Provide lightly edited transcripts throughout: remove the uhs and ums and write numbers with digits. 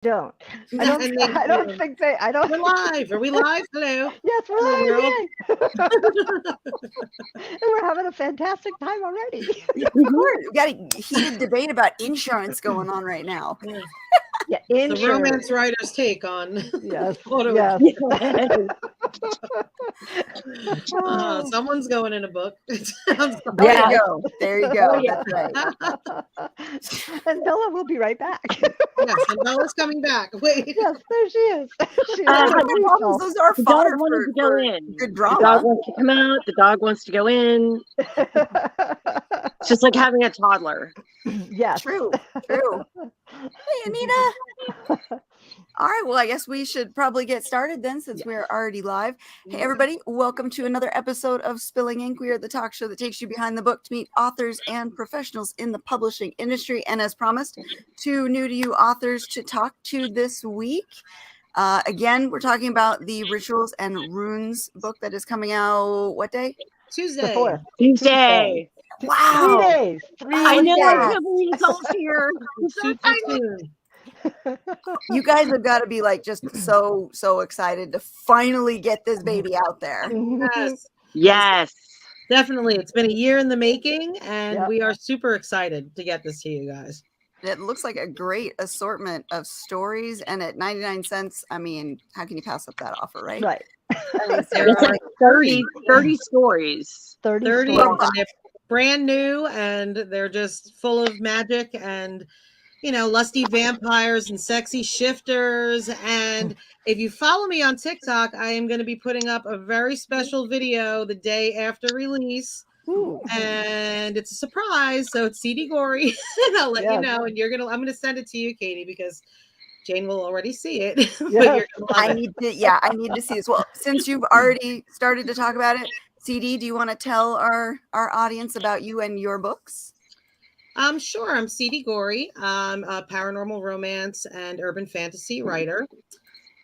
don't. I don't. And they, I don't think they. I don't. we're live. Are we live? Hello. Yes, we're Hello, live. world. Yay! And we're having a fantastic time already. Yeah, of course. We got a heated debate about insurance going on right now. Yeah, The insurance. romance writer's take on Yes. auto. Yes. Someone's going in a book. It sounds There like. you Yes. go. There you go. Oh, yeah. That's right. And Bella will be right back. Yes, and Bella's coming back. Wait. Yes, there she is. She is No on her problems. regional. Those are The dog fodder wanted to go for in. good The dog drama. wants to come out. The dog wants to go in. It's just like having a toddler. Yes. True. True. Hey, Anita. All right. Well, I guess we should probably get started then, since we're already live. Hey, everybody. Welcome to another episode of Spilling Ink. We are the talk show that takes you behind the book to meet authors and professionals in the publishing industry. And as promised, two new to you authors to talk to this week. Again, we're talking about the Rituals and Runes book that is coming out, what day? Tuesday. The 4th. Tuesday. Wow. 3 days. 3 I days. know. I Yes. can't believe it's all here. I'm so Super excited. soon. You guys have got to be like just so excited to finally get this baby out there. Yes, Yes. definitely. It's been a year in the making, and Yep. we are super excited to get this to you guys. It looks like a great assortment of stories, and at 99 cents, I mean, how can you pass up that offer, right? Right. I mean, There It's are like 30 stories. 30 30, stories. and they're brand new, and they're just full of magic and, you know, lusty vampires and sexy shifters. And if you follow me on TikTok, I am going to be putting up a very special video the day after release. Ooh. And it's a surprise, so it's CD Gory. And I'll let you Yes. know. And I'm gonna send it to you, Katie, because Jane will already see it. But Yes. you're gonna love I it. need to see this. Well, since you've already started to talk about it, CD, do you want to tell our audience about you and your books? Sure. I'm CD Gory. I'm a paranormal romance and urban fantasy writer.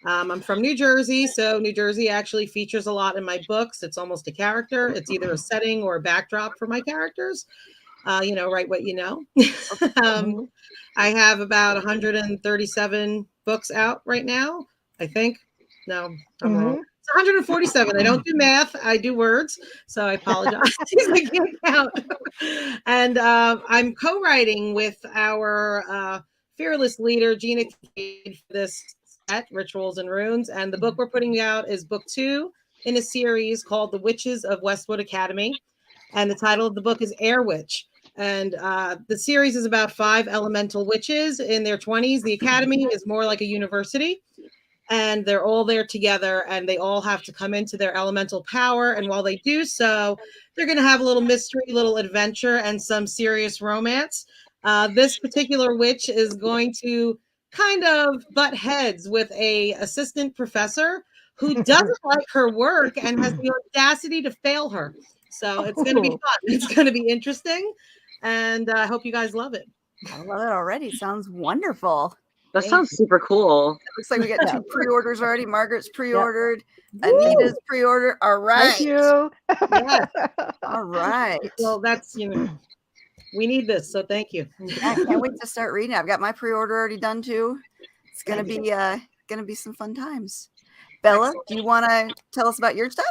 I'm from New Jersey, so New Jersey actually features a lot in my books. It's almost a character. It's either a setting or a backdrop for my characters. Write what you know. Mhm. I have about 137 books out right now, I think. No, I'm wrong. Mhm. It's 147. I don't do math. I do words. So I apologize. I can't count. And I'm co-writing with our fearless leader, Gina Cade, for this set, Rituals and Runes. And the book we're putting out is book 2 in a series called The Witches of Westwood Academy. And the title of the book is Air Witch. And the series is about 5 elemental witches in their 20s. The academy is more like a university, and they're all there together, and they all have to come into their elemental power. And while they do so, they're going to have a little mystery, little adventure, and some serious romance. This particular witch is going to kind of butt heads with a assistant professor who doesn't like her work and has the audacity to fail her. So it's going to be fun. It's going to be interesting. And I hope you guys love it. I love it already. Sounds wonderful. That sounds super cool. It looks like we got 2 pre-orders already. Margaret's pre-ordered. Woo! Anita's pre-order. All right. Thank you. Yes. All right. Well, that's, we need this. So thank you. I can't wait to start reading. I've got my pre-order already done too. It's gonna be some fun times. Bella, do you want to tell us about your stuff?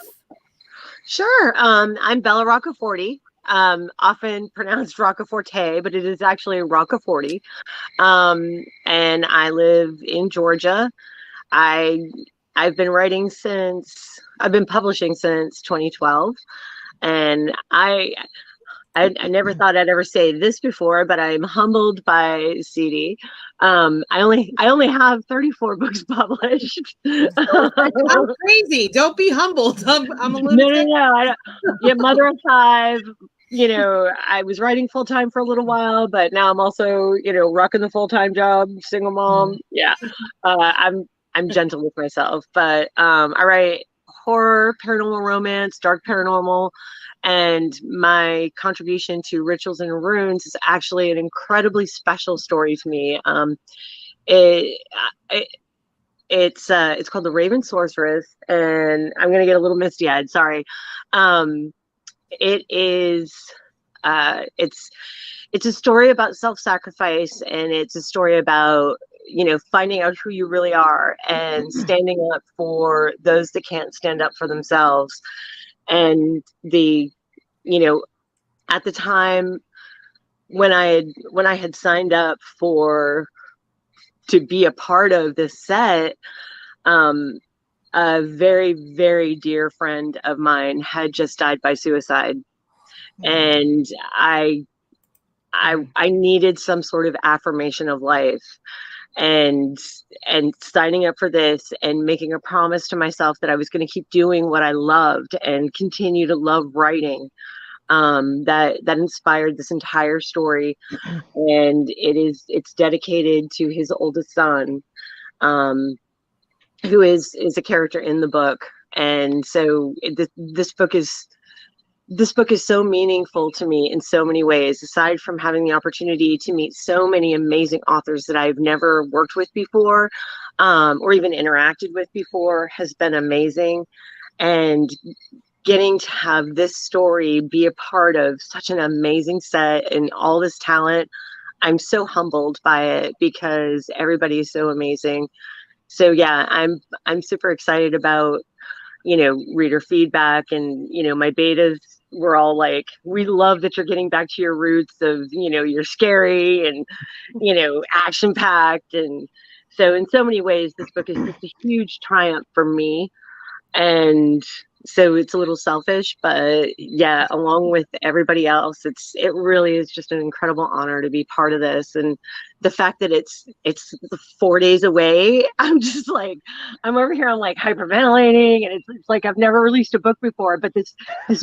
Sure. I'm Bella Roccaforte. Often pronounced Roccaforte, but it is actually Roccaforte. And I live in Georgia. I've been publishing since 2012, and I never thought I'd ever say this before, but I'm humbled by CD. I only have 34 books published. I'm crazy. Don't be humbled. I'm a lunatic. No. Mother of 5. I was writing full time for a little while, but now I'm also, rocking the full time job, single mom. Yeah, I'm gentle with myself, but I write horror, paranormal romance, dark paranormal, and my contribution to Rituals and Runes is actually an incredibly special story to me. It's called The Raven Sorceress, and I'm gonna get a little misty-eyed. Sorry. It is it's a story about self-sacrifice, and it's a story about finding out who you really are and standing up for those that can't stand up for themselves. And at the time when I had signed up to be a part of this set, a very, very dear friend of mine had just died by suicide. And I needed some sort of affirmation of life, and signing up for this and making a promise to myself that I was going to keep doing what I loved and continue to love writing. That inspired this entire story, and it's dedicated to his oldest son, who is a character in the book. And so this book is so meaningful to me in so many ways. Aside from having the opportunity to meet so many amazing authors that I've never worked with before, or even interacted with before, has been amazing. And getting to have this story be a part of such an amazing set and all this talent, I'm so humbled by it because everybody is so amazing. So yeah, I'm super excited about, reader feedback, and, my betas were all like, we love that you're getting back to your roots of, you're scary and, action packed. And so in so many ways, this book is just a huge triumph for me. And so it's a little selfish, but yeah, along with everybody else, it really is just an incredible honor to be part of this. And the fact that it's 4 days away, I'm just like, I'm over here, I'm like hyperventilating, and it's like I've never released a book before, but this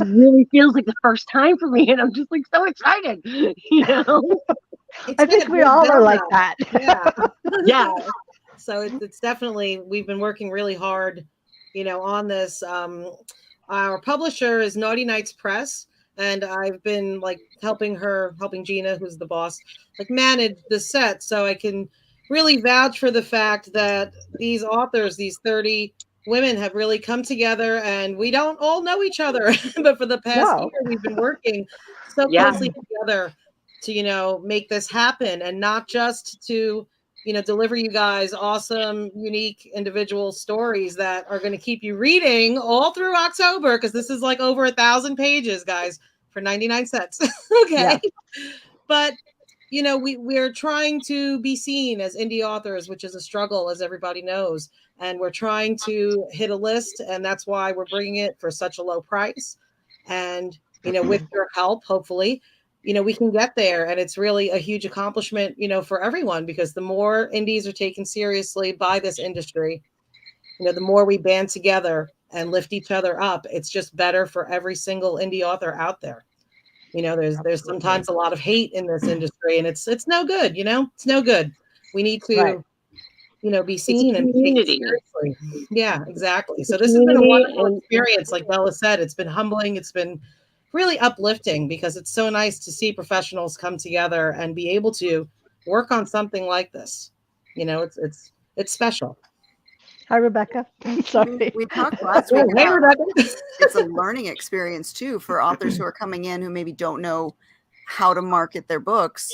really feels like the first time for me, and I'm just like so excited, I think we all are like that. Yeah. Yeah. So it's definitely, we've been working really hard, on this. Our publisher is Naughty Nights Press, and I've been like helping Gina, who's the boss, like manage the set, so I can really vouch for the fact that these authors, these 30 women, have really come together, and we don't all know each other, but for the past year we've been working so closely together to make this happen, and not just to deliver you guys awesome, unique individual stories that are going to keep you reading all through October, because this is like over 1,000 pages, guys, for 99 cents. Okay. Yeah. But, we're trying to be seen as indie authors, which is a struggle, as everybody knows. And we're trying to hit a list, and that's why we're bringing it for such a low price. And, with your help, hopefully, we can get there. And it's really a huge accomplishment, for everyone, because the more indies are taken seriously by this industry, the more we band together and lift each other up, it's just better for every single indie author out there. There's sometimes a lot of hate in this industry, and it's no good, it's no good. We need to, be seen and taken seriously. Yeah, exactly. So this has been a wonderful experience. Like Bella said, it's been humbling. It's been really uplifting, because it's so nice to see professionals come together and be able to work on something like this. It's special. Hi, Rebecca. Sorry. We talked last week about it's a learning experience too for authors who are coming in who maybe don't know how to market their books.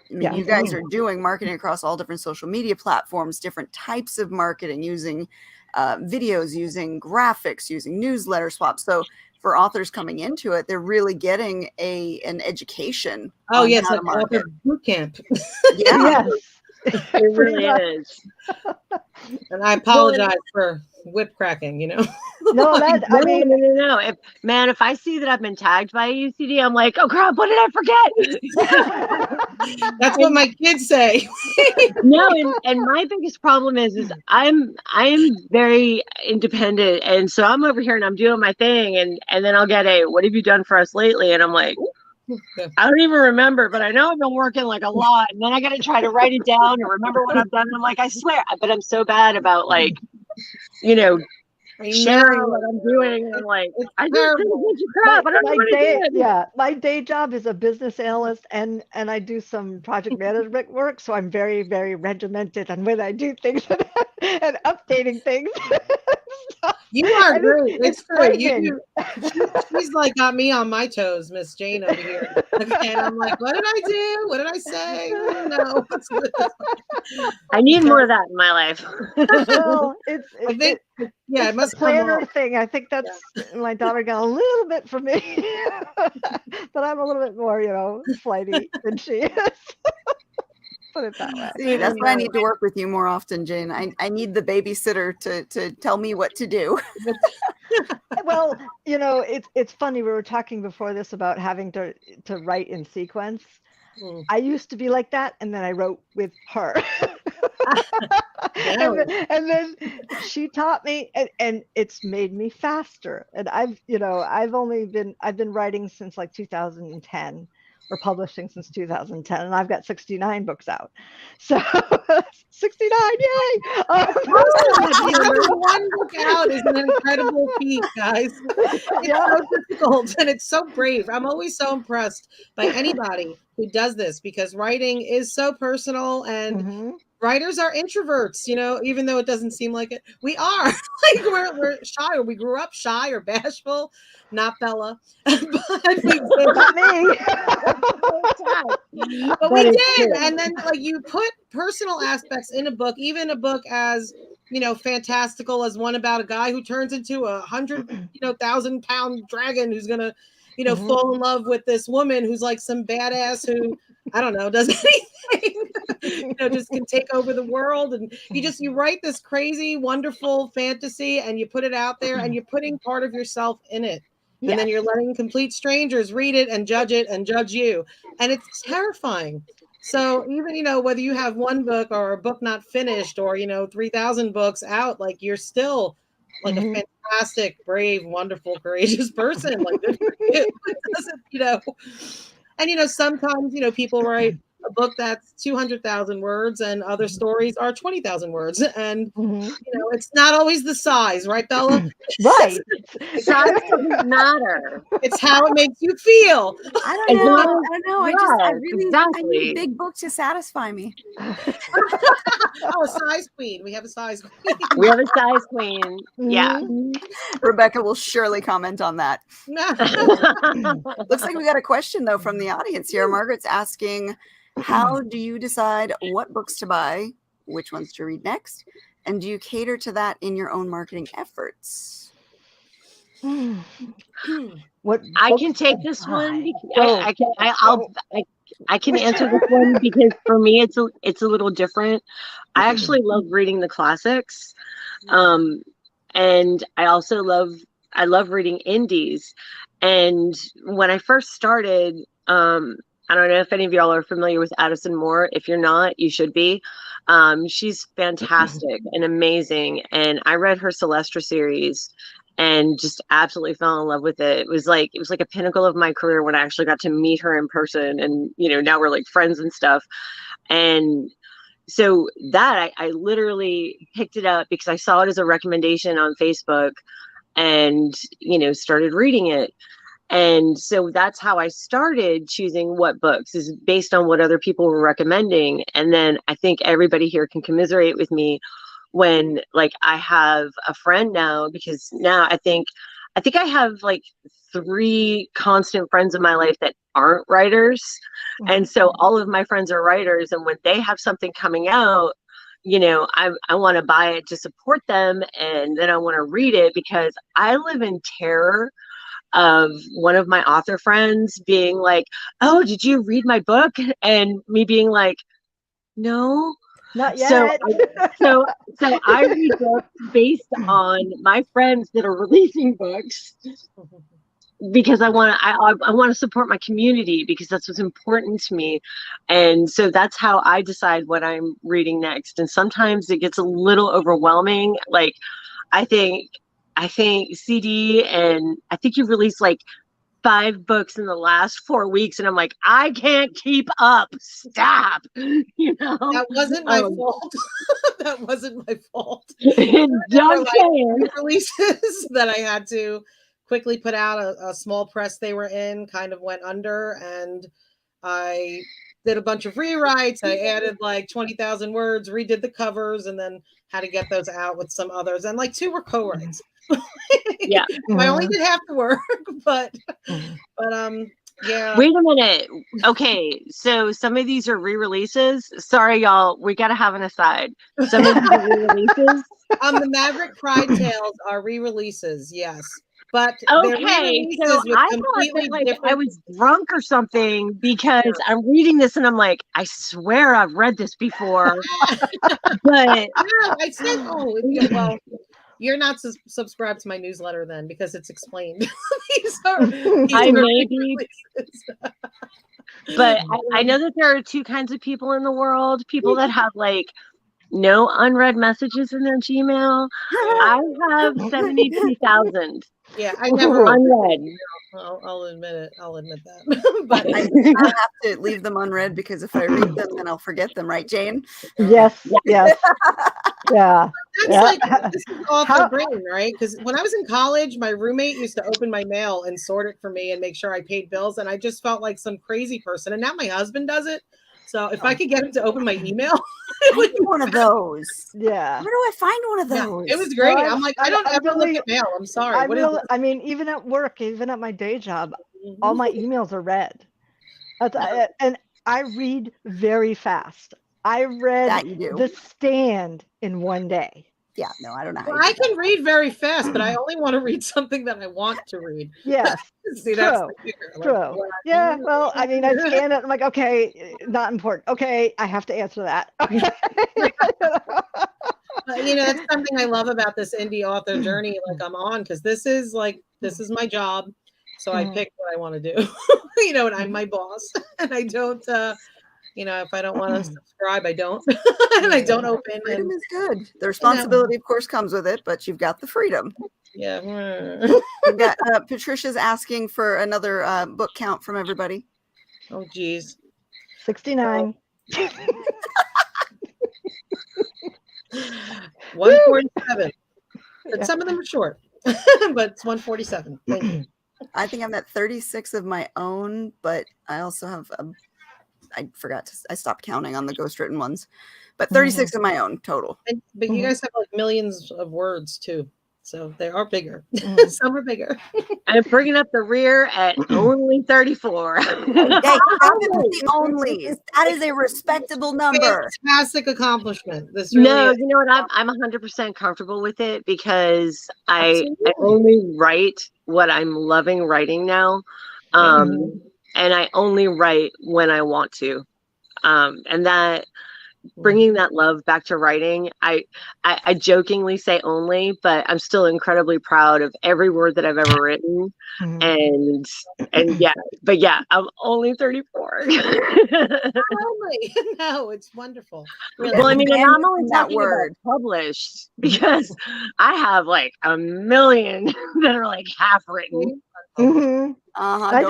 I mean, you guys are doing marketing across all different social media platforms, different types of marketing, using videos, using graphics, using newsletter swaps. So for authors coming into it, they're really getting an education. Oh yes, like author boot camp. Yeah. It really is. And I apologize for whip cracking, No, if I see that I've been tagged by a UCD, I'm like, oh crap, what did I forget? That's what my kids say. No, and my biggest problem is I'm very independent, and so I'm over here and I'm doing my thing, and then I'll get what have you done for us lately? And I'm like, I don't even remember, but I know I've been working like a lot, and then I got to try to write it down and remember what I've done. And I'm like, I swear, but I'm so bad about sharing what I'm doing. And like, I just crap. My day job is a business analyst, and I do some project management work. So I'm very, very regimented on when I do things and updating things. You are And great. It's true. frightening. She's like got me on my toes, Miss Jane over here. Okay, and I'm like, what did I do? What did I say? No. I need more of that in my life. Well, I think, yeah, it it's must the come planner off. thing. I think that's my daughter got a little bit from me, but I'm a little bit more, flighty than she is. Put it that way. See, that's why I need to work with you more often, Jane. I need the babysitter to tell me what to do. Well, it's funny. We were talking before this about having to write in sequence. I used to be like that, and then I wrote with her. and then she taught me, and it's made me faster. And I've been writing since like 2010, or publishing since 2010, and I've got 69 books out. So 69, yay! Having one book out is an incredible feat, guys. It's so difficult, and it's so brave. I'm always so impressed by anybody who does this, because writing is so personal, and writers are introverts, even though it doesn't seem like it. We are. Like we're shy, or we grew up shy or bashful. Not Bella, but we did. Not me. But we did. And then like you put personal aspects in a book, even a book as fantastical as one about a guy who turns into 1,000-pound dragon who's gonna fall in love with this woman who's like some badass who, I don't know, does anything, just can take over the world. And you write this crazy, wonderful fantasy, and you put it out there, and you're putting part of yourself in it. And then you're letting complete strangers read it and judge you. And it's terrifying. So even, whether you have one book or a book not finished, or, 3,000 books out, like you're still like a fantastic, brave, wonderful, courageous person. Like, it doesn't, and, sometimes, people write a book that's 200,000 words, and other stories are 20,000 words. And, it's not always the size, right, Bella? Right. Size doesn't matter. It's how it makes you feel. I don't know. I Exactly. need a big book to satisfy me. Oh, a size queen. We have a size queen. We have a size queen. Yeah. Rebecca will surely comment on that. Looks like we got a question though from the audience here. Margaret's asking, how do you decide what books to buy, which ones to read next, and do you cater to that in your own marketing efforts? What I can books take to this one. buy? I can answer this one because for me it's a little different. I actually love reading the classics, and I also love reading indies. And when I first started, I don't know if any of y'all are familiar with Addison Moore. If you're not, you should be. She's fantastic and amazing. And I read her Celestra series and just absolutely fell in love with it. It was like a pinnacle of my career when I actually got to meet her in person. And, now we're like friends and stuff. And so that I literally picked it up because I saw it as a recommendation on Facebook and, started reading it. And so that's how I started choosing what books, is based on what other people were recommending. And then I think everybody here can commiserate with me when like I have a friend now, because now I think I have like 3 constant friends in my life that aren't writers. And so all of my friends are writers. And when they have something coming out, I want to buy it to support them. And then I want to read it because I live in terror of one of my author friends being like, "Oh, did you read my book?" And me being like, "No, not yet." So I read books based on my friends that are releasing books because I want to support my community, because that's what's important to me. And so that's how I decide what I'm reading next. And sometimes it gets a little overwhelming. Like I think CD, and I think you released like 5 books in the last 4 weeks, and I'm like, I can't keep up. Stop. That wasn't my fault. That wasn't my fault. Don't say releases that I had to quickly put out. A small press they were in kind of went under, and I did a bunch of rewrites. I added like 20,000 words, redid the covers, and then had to get those out with some others. And like 2 were co-writes. Yeah. I only did half the work, but yeah. Wait a minute. Okay, so some of these are re-releases. Sorry, y'all. We gotta have an aside. Some of these are re-releases. The Maverick Pride Tales are re-releases, yes. But okay, so I thought that like I was drunk or something because I'm reading this and I'm like, I swear I've read this before. But no, I said, well, you're not subscribed to my newsletter then because it's explained. I may be. But I know that there are 2 kinds of people in the world. People that have like no unread messages in their Gmail. I have 72,000. Yeah, I never unread. I'll admit it. I'll admit that. But I have to leave them unread because if I read them, then I'll forget them, right, Jane? Yes. Yes. Yeah. That's like this is off the brain, right? Because when I was in college, my roommate used to open my mail and sort it for me and make sure I paid bills, and I just felt like some crazy person. And now my husband does it. So if I could get him to open my email, it would be one of those. Yeah. Where do I find one of those? Yeah, it was great. I'm like, I don't ever look at mail. I'm sorry. I mean, even at work, even at my day job, all my emails are read. And I read very fast. I read The Stand in one day. Yeah, no, I don't know. Well, I can read very fast, but I only want to read something that I want to read. Yes. See, that's the kicker. True. Yeah. Well, I mean, I scan it. I'm like, okay, not important. Okay, I have to answer that. Okay. That's something I love about this indie author journey. Like I'm on because this is my job. So I pick what I want to do. And I'm my boss, and I don't. If I don't want to subscribe, I don't, and I don't open. Freedom is good. The responsibility, of course, comes with it, but you've got the freedom. Yeah. We've got Patricia's asking for another book count from everybody. Oh, geez. 69. 147. But some of them are short, but it's 147. Thank you. I think I'm at 36 of my own, but I also have I stopped counting on the ghostwritten ones, but 36 of my own total. But you guys have like millions of words too. So they are bigger. Some are bigger. I'm bringing up the rear at only 34. The only. That is a respectable number. Fantastic accomplishment. You know what? I'm 100% comfortable with it because I only write what I'm loving writing now. And I only write when I want to. And that bringing that love back to writing, I jokingly say only, but I'm still incredibly proud of every word that I've ever written. And yeah, but yeah, I'm only 34. No, it's wonderful. Really. Well, I mean, and I'm only talking about published because I have like a million that are like half written. Don't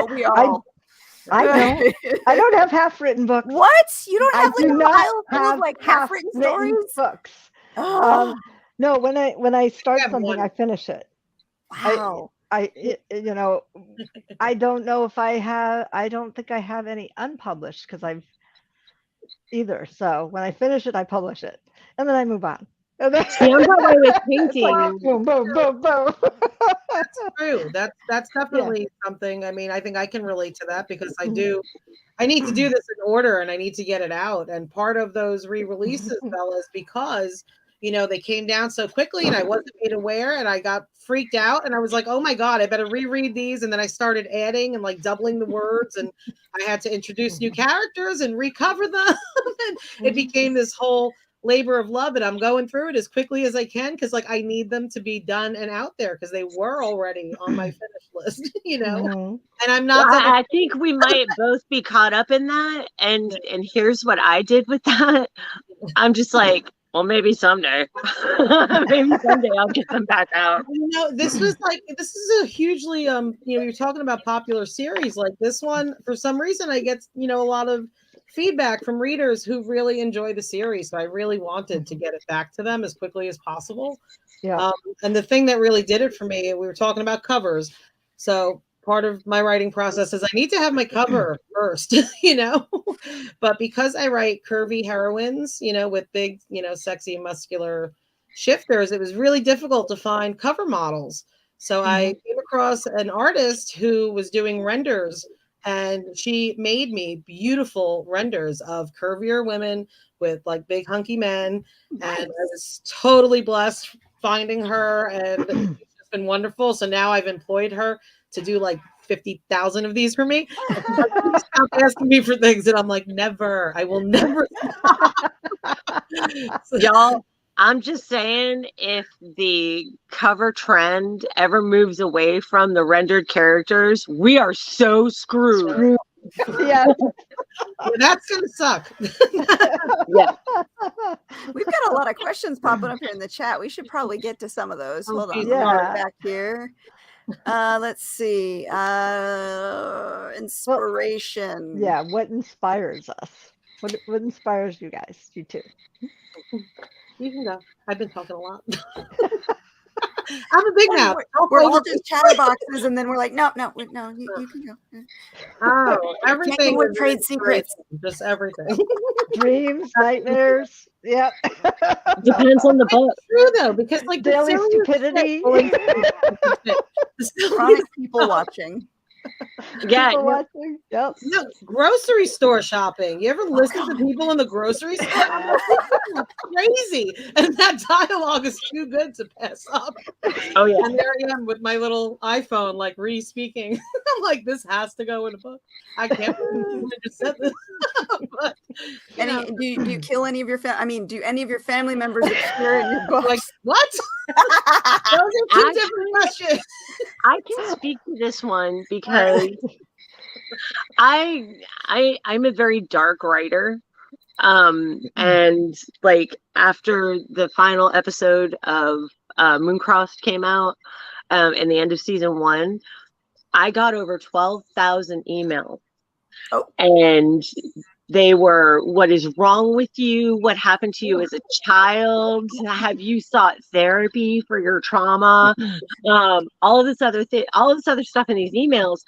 we all? I don't have half-written books. What? You don't have like a pile full of like half-written stories? Books. No, when I start something, I finish it. Wow. I don't know if I don't think I have any unpublished because I've either. So when I finish it, I publish it, and then I move on. See, I'm that way with painting. Like, boom, boom, boom, boom. That's true. That's definitely something. I mean, I think I can relate to that because I need to do this in order and I need to get it out. And part of those re-releases, fellas, because they came down so quickly and I wasn't made aware and I got freaked out and I was like, oh my God, I better reread these. And then I started adding and like doubling the words and I had to introduce new characters and recover them. And it became this whole labor of love, and I'm going through it as quickly as I can because like I need them to be done and out there because they were already on my finish list, and I'm not. Well, I think we might both be caught up in that, and here's what I did with that. I'm just like, well, maybe someday, I'll get them back out. This is a hugely you're talking about popular series like this one. For some reason, I get a lot of feedback from readers who really enjoy the series. So I really wanted to get it back to them as quickly as possible. Yeah. And the thing that really did it for me, we were talking about covers. So part of my writing process is I need to have my cover first, but because I write curvy heroines, with big, sexy, muscular shifters, it was really difficult to find cover models. So I came across an artist who was doing renders, and she made me beautiful renders of curvier women with like big hunky men. Nice. And I was totally blessed finding her, and it's just been wonderful. So now I've employed her to do like 50,000 of these for me. Stop asking me for things, and I'm like, never. I will never. Y'all, I'm just saying, if the cover trend ever moves away from the rendered characters, we are so screwed. Yeah. That's gonna suck. Yeah. We've got a lot of questions popping up here in the chat. We should probably get to some of those. Hold on. Yeah. Back here. Let's see. Inspiration. Yeah. What inspires us? What inspires you guys? You too. You can go. I've been talking a lot. I'm a big mouth. We're all just chatterboxes, and then we're like, no, you can go. Oh, everything. With trade secrets. Just everything. Dreams, nightmares. Yep. Depends on the book. True though, because like Daily stupidity. Chronic people watching. Yeah. People watching. Yep. No, grocery store shopping. You ever listen to people in the grocery store? I'm like, this is crazy. And that dialogue is too good to pass up. Oh yeah. And there I am with my little iPhone, like re-speaking. I'm like, this has to go in a book. I can't believe I just said this. But, Do you kill any of your do any of your family members appear in your books? like, what? Those are two different questions. I can speak to this one because I'm a very dark writer. And like after the final episode of Mooncrossed came out, in the end of season 1, I got over 12,000 emails. Oh. And they were, what is wrong with you? What happened to you as a child? Have you sought therapy for your trauma? All of this other stuff in these emails.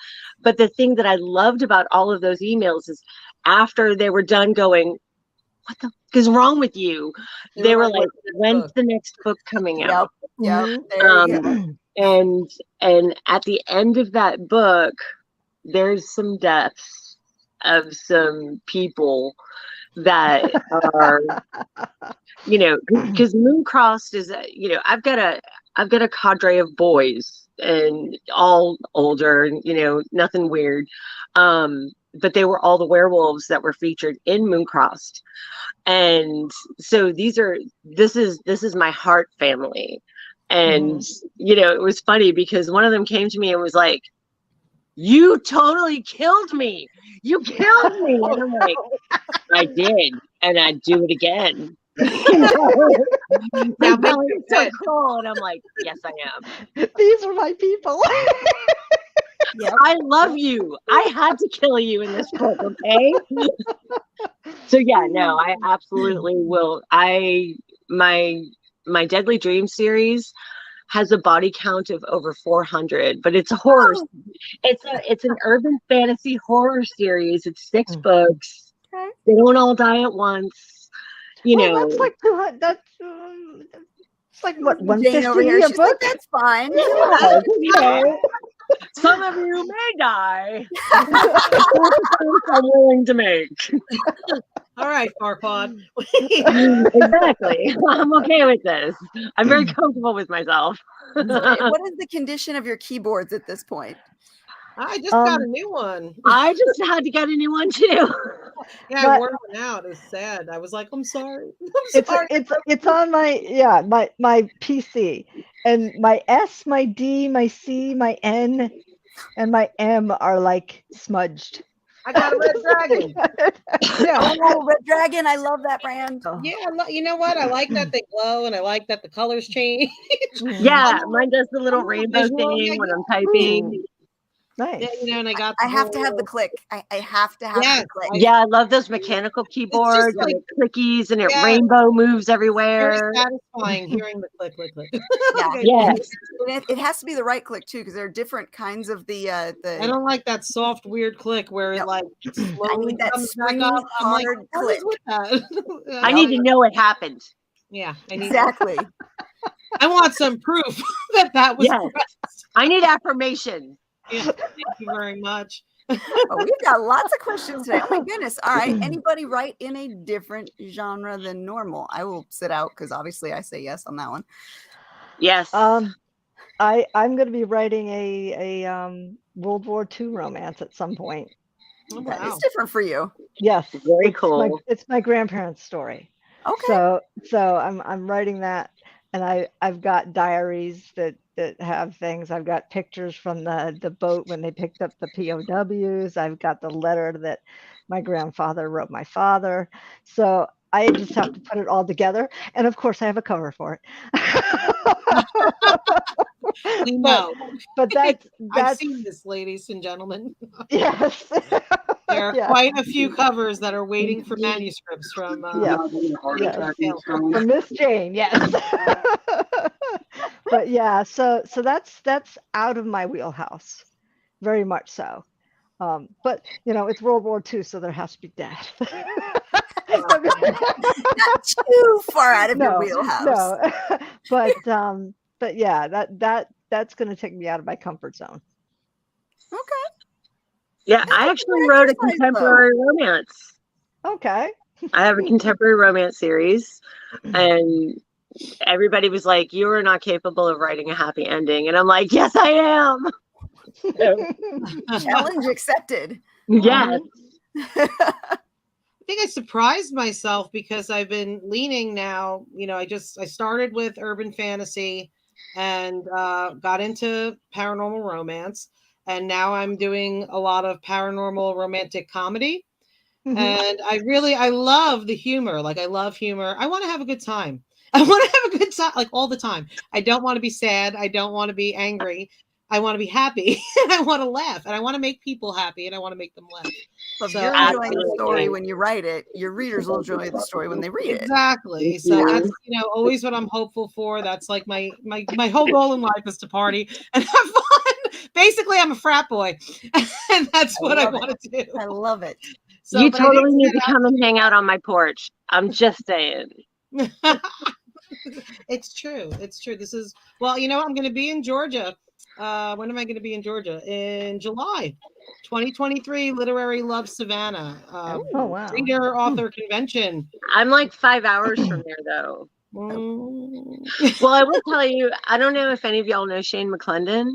But the thing that I loved about all of those emails is after they were done going, what the fuck is wrong with you? They were like, when's the next book coming out? Yep. And at the end of that book, there's some deaths of some people that are, because Mooncrossed is, I've got a cadre of boys and all older and, nothing weird. But they were all the werewolves that were featured in Mooncrossed. And so this is my heart family. And, it was funny because one of them came to me and was like, you totally killed me. You killed me. And I'm like, I did. And I'd do it again. Now, it's so cool. And I'm like, yes, I am. These are my people. Yep. I love you. I had to kill you in this book, okay? So yeah, no, I absolutely will. My Deadly Dream series has a body count of over 400, but it's a horror. Oh. It's an urban fantasy horror series. It's 6 books. Okay. They don't all die at once. That's like 200. It's like what, Jane over 150 here. a She's book? like, that's fine. Yeah, some of you may die. I'm willing to make. All right, Farquaad. Exactly. I'm okay with this. I'm very comfortable with myself. What is the condition of your keyboards at this point? I just got a new one. I just had to get a new one too. Yeah, I wore one out. It's sad. I was like, I'm sorry. It's on my PC, and my S, my D, my C, my N, and my M are like smudged. I got a Red Dragon. Yeah. Oh, Red Dragon. I love that brand. Yeah, you know what? I like that they glow, and I like that the colors change. Yeah, mine does the little rainbow thing when I'm typing. Nice. Yeah, you know, and I got. I have to have the click. I have to have Yes, the click. Yeah, I love those mechanical keyboards like- and the clickies and it Yeah. rainbow moves Very everywhere. satisfying hearing the click, click, click. Yeah. Okay. Yes. And it has to be the right click too, because there are different kinds of the. I don't like that soft, weird click where it Nope. like slowly need that comes back springy, up. I'm like, hard what is click. with that? I need to know it happened. Yeah, I need. Exactly. I want some proof that was. Yes. pressed. I need affirmation. Yeah, thank you very much. Oh, we've got lots of questions today. Oh my goodness. All right. Anybody write in a different genre than normal? I will sit out because obviously I say yes on that one. Yes. I'm going to be writing a World War II romance at some point. Oh, That wow. is different for you. Yes, Very it's cool. it's my grandparents' story. Okay. So I'm writing that, and I've got diaries that have things. I've got pictures from the boat when they picked up the POWs. I've got the letter that my grandfather wrote my father. So I just have to put it all together, and of course I have a cover for it. We know. But I've that's seen this, ladies and gentlemen. yes. There are Yeah. quite a few covers that are waiting for manuscripts from. Yes. Yes. For Miss Jane, yes. But yeah, so that's out of my wheelhouse, very much so. But you know, it's World War II, so there has to be death. Not too far out of your No, wheelhouse. no. But yeah, that's going to take me out of my comfort zone. Okay. Yeah, That's I a actually good wrote a exercise, contemporary romance. Okay. I have a contemporary romance series, and everybody was like, "You are not capable of writing a happy ending," and I'm like, "Yes, I am." Challenge accepted. Yes. I think I surprised myself because I've been leaning now. You know, I started with urban fantasy and got into paranormal romance, and now I'm doing a lot of paranormal romantic comedy. Mhm. And I love the humor. Like, I love humor. I want to have a good time. I want to have a good time, like, all the time. I don't want to be sad. I don't want to be angry. I want to be happy. And I want to laugh. And I want to make people happy. And I want to make them laugh. So if So, you're enjoying the absolutely. story when you write it, your readers will enjoy the story when they read it. Exactly. So Yeah. that's, you know, always what I'm hopeful for. That's like my whole goal in life is to party and have fun. Basically, I'm a frat boy. And that's what I love it. want to do. I love it. So, You but I did totally need set to come and hang out on my porch. I'm just saying. It's true. It's true. This is, well, you know, I'm going to be in Georgia. When am I going to be in Georgia? In July 2023, Literary Love Savannah. Oh wow. Reader Author Convention. I'm like 5 hours from there, though. Mm. Well, I will tell you, I don't know if any of y'all know Shane McClendon.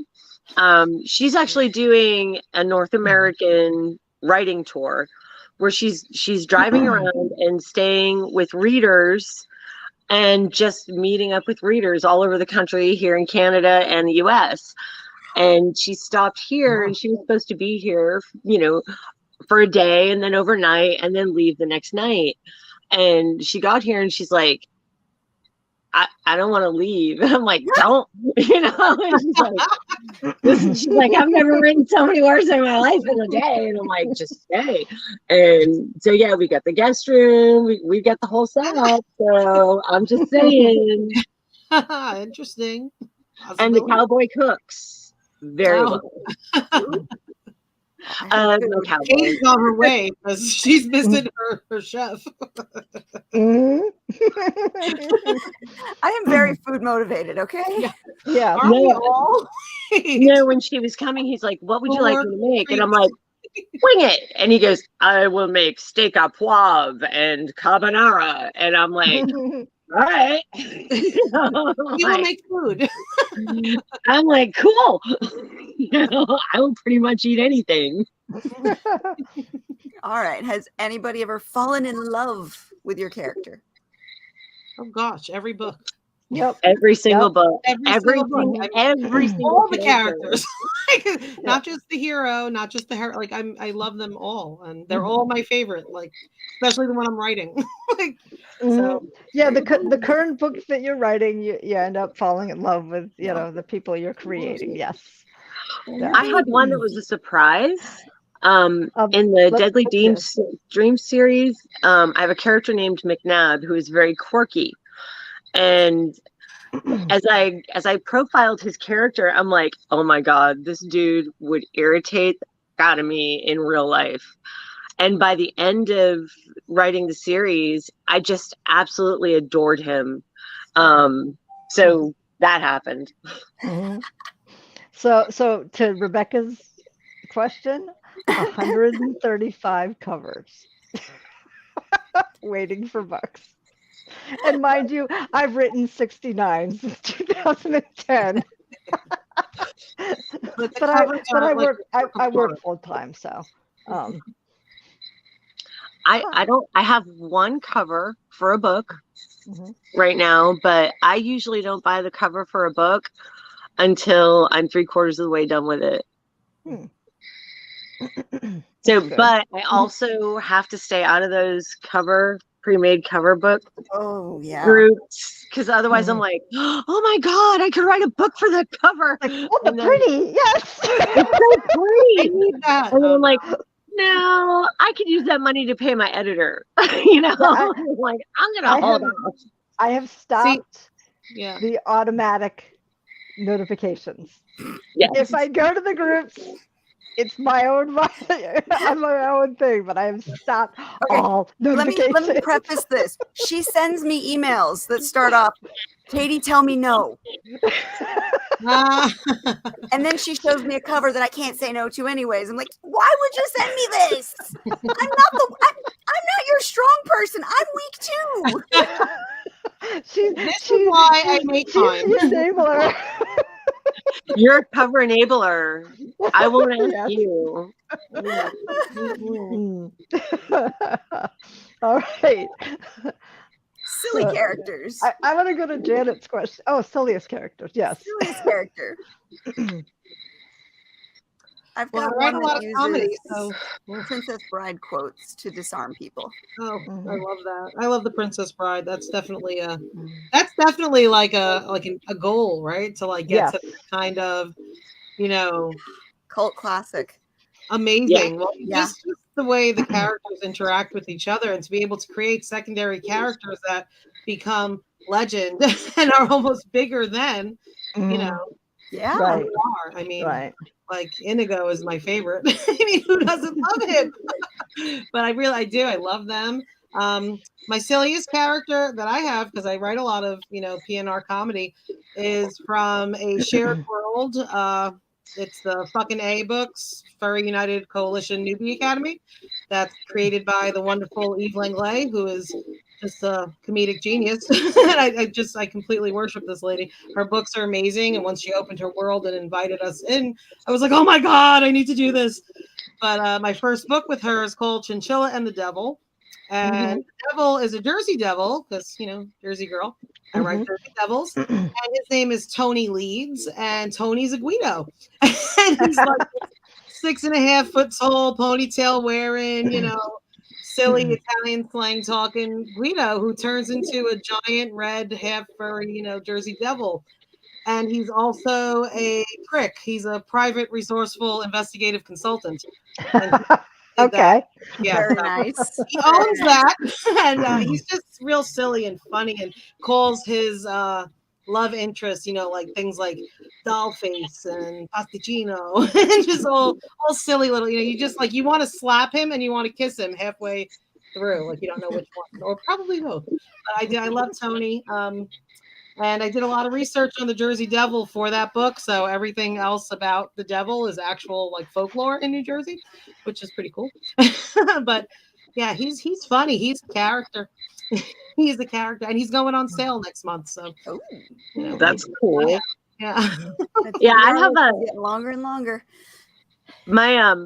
She's actually doing a North American writing tour where she's driving around and staying with readers and just meeting up with readers all over the country, here in Canada and the US. And she stopped here and she was supposed to be here, you know, for a day and then overnight and then leave the next night. And she got here and she's like, I don't want to leave. And I'm like, don't, you know, and she's like, I've never written so many words in my life in a day. And I'm like, just stay. And so, yeah, we got the guest room. We got the whole setup. So I'm just saying. Interesting. And the cowboy cooks very Wow. well. I No cowboy. Katie's on her way because she's missing her chef. Mhm. am very food motivated, okay? Yeah. Yeah. Aren't we No. all? No, when she was coming, he's like, what would you like me to make? And I'm like, wing it. And he goes, I will make steak à poivre and carbonara. And I'm like, all right. You know, We will make food. I'm like, cool. You know, I will pretty much eat anything. All right. Has anybody ever fallen in love with your character? Oh gosh, every book. Yep. Every single book. Every single book. Every single All the character. characters. Like, not just the hero, not just the hero. Like, I love them all, and they're all my favorite. Like, especially the one I'm writing. Like, so Yeah, the current books that you're writing, you end up falling in love with, you know, the people you're creating. Yes. Yeah. I had one that was a surprise. In the let's Deadly hear. Dream series, I have a character named McNabb who is very quirky. And as I profiled his character, I'm like, oh my God, this dude would irritate the out of me in real life. And by the end of writing the series, I just absolutely adored him. So that happened. Mhm. So to Rebecca's question, 135 covers waiting for books. And mind you, I've written 69 since 2010. But the but I covers but are I like work I component. work full time, so I have one cover for a book mhm. right now, but I usually don't buy the cover for a book until I'm 3/4 of the way done with it. So, Good. but I also have to stay out of those pre-made cover book Oh yeah. groups, because otherwise I'm like, oh my God, I could write a book for that cover. Like, oh, the And then pretty, yes. it's so I pretty. need that. And Oh, I'm like, no, I could use that money to pay my editor. You know, Yeah, like I'm I gonna hold have- on. I have stopped yeah. the automatic notifications. Yes. If I go to the groups, it's my own on my own thing, but I have stopped all Let me notifications. preface this. She sends me emails that start off, Katie, tell me no. Ah. And then she shows me a cover that I can't say no to anyways. I'm like, why would you send me this? I'm not your strong person. I'm weak too. This is why I make she's time. the enabler. You're a cover enabler. I will ask Yes. you. All right. Silly characters. I want to go to Janet's question. Oh, silliest characters. Yes. Silliest character. I've Well, got I write one a lot that of comedy, uses so Princess Bride quotes to disarm people. oh, I Mhm. love that. I love the Princess Bride. That's definitely like a goal, right? To like get Yes. to that kind of, you know, Cult classic. amazing. Well, Yeah. just the way the characters interact with each other, and to be able to create secondary characters that become legend and are almost bigger than, you know, Yeah. Right. who they are. I mean, Right. like Inigo is my favorite. I mean, who doesn't love him? But I do. I love them. My silliest character that I have, because I write a lot of, PNR comedy, is from a shared world. It's the fucking A books, Furry United Coalition Newbie Academy. That's created by the wonderful Eve Langlais, who is just a comedic genius. And I completely worship this lady. Her books are amazing. And once she opened her world and invited us in, I was like, oh my God, I need to do this. But my first book with her is called Chinchilla and the Devil. And the devil is a Jersey devil, because, Jersey girl. I write Jersey devils. And his name is Tony Leeds. And Tony's a Guido. And he's like 6.5 foot tall, ponytail wearing, silly Italian slang talking Guido who turns into a giant red half furry, Jersey devil. And he's also a prick. He's a private, resourceful, investigative consultant. Okay. Yeah, Very so nice. he owns that, and he's just real silly and funny, and calls his love interest, like things like Dollface and Pasticino, and just all silly little, you just like you want to slap him and you want to kiss him halfway through, like you don't know which one, or probably both. But I love Tony. And I did a lot of research on the Jersey Devil for that book. So everything else about the devil is actual like folklore in New Jersey, which is pretty cool. But yeah, he's funny. He's a character. He's a character, and he's going on sale next month. So That's cool. Yeah. Yeah, I have getting longer and longer. my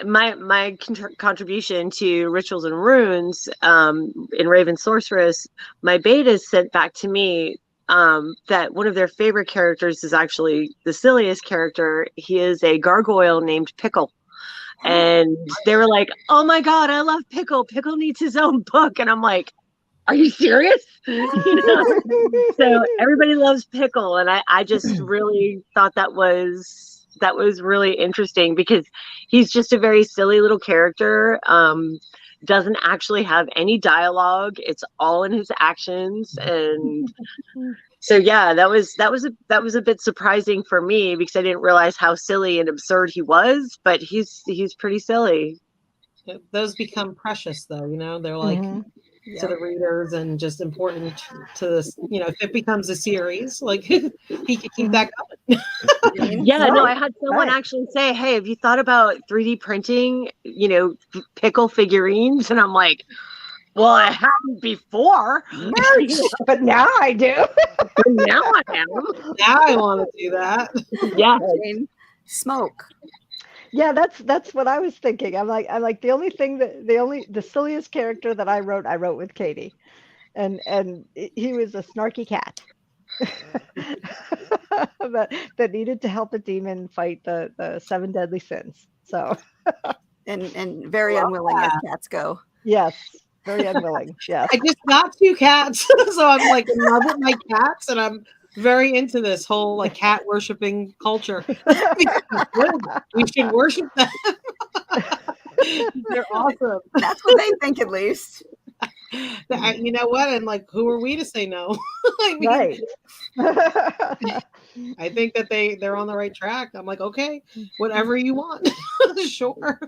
my contribution to Rituals and Runes in Raven Sorceress, my betas sent back to me that one of their favorite characters is actually the silliest character. He is a gargoyle named Pickle. And they were like, oh my God, I love Pickle. Pickle needs his own book. And I'm like, are you serious? So everybody loves Pickle. And I just really thought that was was really interesting because he's just a very silly little character. Doesn't actually have any dialogue. It's all in his actions, and so yeah, that was a bit surprising for me because I didn't realize how silly and absurd he was. But he's pretty silly. Those become precious, though. They're like Mhm. to the readers and just important to this. If it becomes a series, like he could keep that going. Yeah, no, I Right, had someone right. actually say, "Hey, have you thought about 3D printing, pickle figurines?" And I'm like, "Well, I haven't before, Merch, but now I do. but now I am." Now I want to do that. Yeah, Jane, smoke. Yeah, that's what I was thinking. I'm like the silliest character that I wrote with Katie, and he was a snarky cat that needed to help a demon fight the seven deadly sins. So And very unwilling as cats go. yes, very unwilling. Yes. I just got 2 cats, so I'm like in love with my cats, and I'm very into this whole like cat worshiping culture. We should worship them. They're awesome. That's what they think, at least. You know what? And like, who are we to say no? I mean, Right. I think that they're on the right track. I'm like, okay, whatever you want, sure.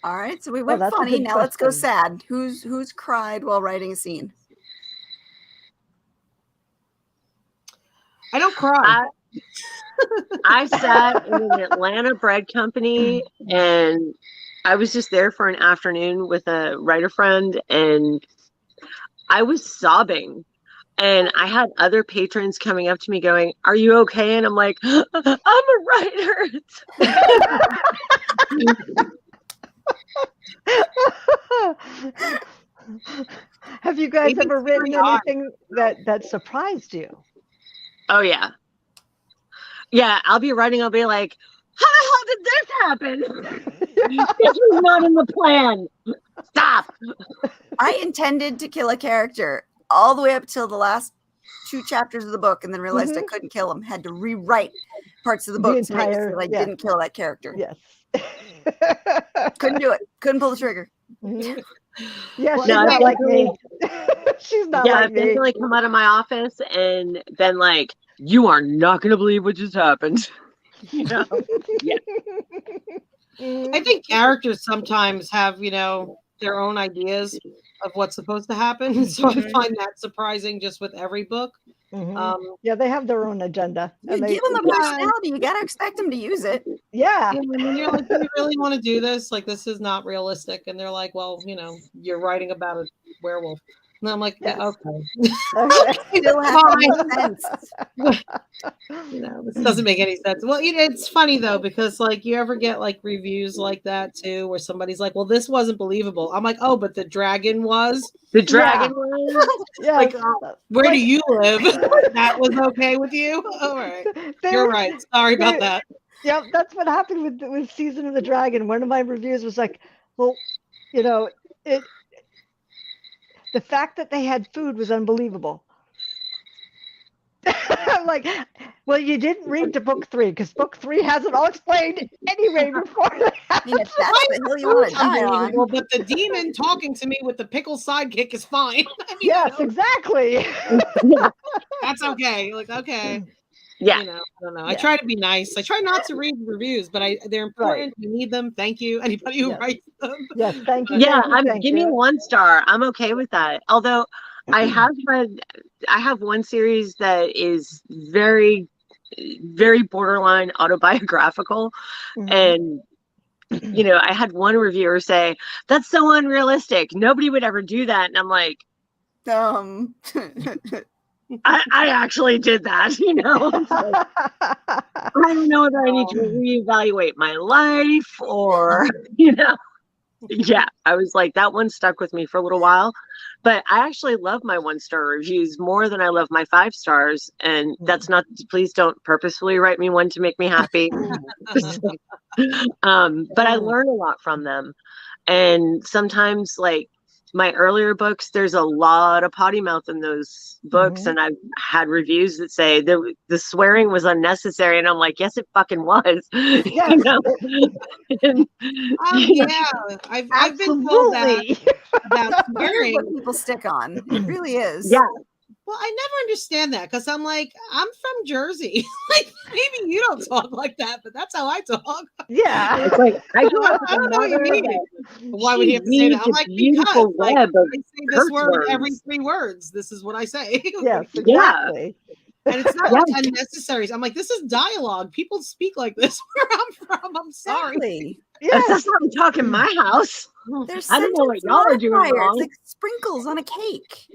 All right, so we Well, went that's a funny. good Now let's go question. sad. Who's cried while writing a scene? I don't cry. I sat in an Atlanta bread company, and I was just there for an afternoon with a writer friend, and I was sobbing. And I had other patrons coming up to me going, "Are you okay?" And I'm like, "I'm a writer." Have you guys Maybe ever it's very written odd. anything that surprised you? Oh yeah. Yeah, I'll be writing, I'll be like, "How the hell did this happen? This was not in the plan. Stop." I intended to kill a character all the way up till the last 2 chapters of the book, and then realized I couldn't kill him. Had to rewrite parts of the book to make it so I didn't kill that character. Yes. Couldn't do it. Couldn't pull the trigger. Mhm. Yeah, Well, she's no, not like me. She's not Yeah, like I've been me. to like come out of my office and been like, "You are not gonna believe what just happened." You know? Yeah. I think characters sometimes have, their own ideas of what's supposed to happen. So I find that surprising just with every book. Mhm. Yeah, they have their own agenda. You And give them a Yeah. personality. You gotta expect them to use it. yeah. And then you're like, do you really want to do this? Like, this is not realistic. And they're like, well, you're writing about a werewolf. And I'm like, Yes. okay. Okay. Still has to make sense. This doesn't make any sense. Well, it's funny though, because like you ever get like reviews like that too, where somebody's like, well, this wasn't believable. I'm like, oh, but the dragon was. The dragon one. Yes. Like, where do you live? That was okay with you? All right. You're right. Sorry about that. Yeah, that's what happened with Season of the Dragon. One of my reviews was like, well, the fact that they had food was unbelievable. I'm like, well, you didn't read to book 3 because book 3 has it all explained anyway before that. I mean, if that's the hill you want to die on. Unbelievable, but the demon talking to me with the pickle sidekick is fine. I mean, Yes, exactly. that's okay. Like, okay. Yeah. I don't know. I Yeah. try to be nice. I try not to read reviews, but they're important. We need them. Thank you. Anybody who Yes. writes them. Yes, thank you. Yeah, thank give me you. 1 star. I'm okay with that. Although I have one series that is very, very borderline autobiographical. Mhm. And I had one reviewer say, "That's so unrealistic. Nobody would ever do that." And I'm like, I actually did that, It's like, I don't know if I need to reevaluate my life or, Yeah, I was like, that one stuck with me for a little while. But I actually love my 1-star reviews more than I love my 5 stars. And that's not, please don't purposefully write me one to make me happy. But I learn a lot from them. And sometimes, like, my earlier books, there's a lot of potty mouth in those books, and I've had reviews that say the swearing was unnecessary, and I'm like, yes, it fucking was. Yes. And, Yeah, I've been told that about Weird swearing. what people stick on. It really is. yeah, Well, I never understand that because I'm like, I'm from Jersey. Like, maybe you don't talk like that, but that's how I talk. Yeah. it's like I grew up I with a don't know what you mother mean. that Why would he have to say weaves that? I'm a like, beautiful because like, web of I say this curse word every words. 3 words. This is what I say. Yes, Yeah. exactly. And it's not Yeah. like unnecessary. I'm like, this is dialogue. People speak like this where I'm from. I'm sorry. Exactly. That's Yes. how we talk in my house. There's I don't know what sentence y'all are doing modifiers, wrong. like sprinkles on a cake.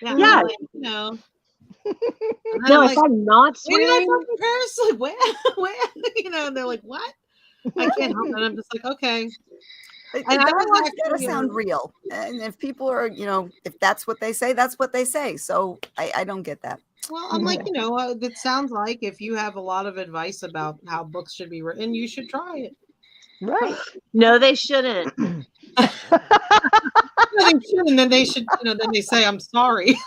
Yeah. Yeah. Like, you know. And No, I'm if like, I'm not where did I swearing, come from Paris? Like, where? You know, and they're like, what? I can't help it. And I'm just like, okay. The And I was dialogue's gotta actually, sound real. And if people are, if that's what they say, that's what they say. So I don't get that. well, I'm like, it sounds like if you have a lot of advice about how books should be written, you should try it. Right. no, they shouldn't. No, they should, and then they should, then they say, I'm sorry.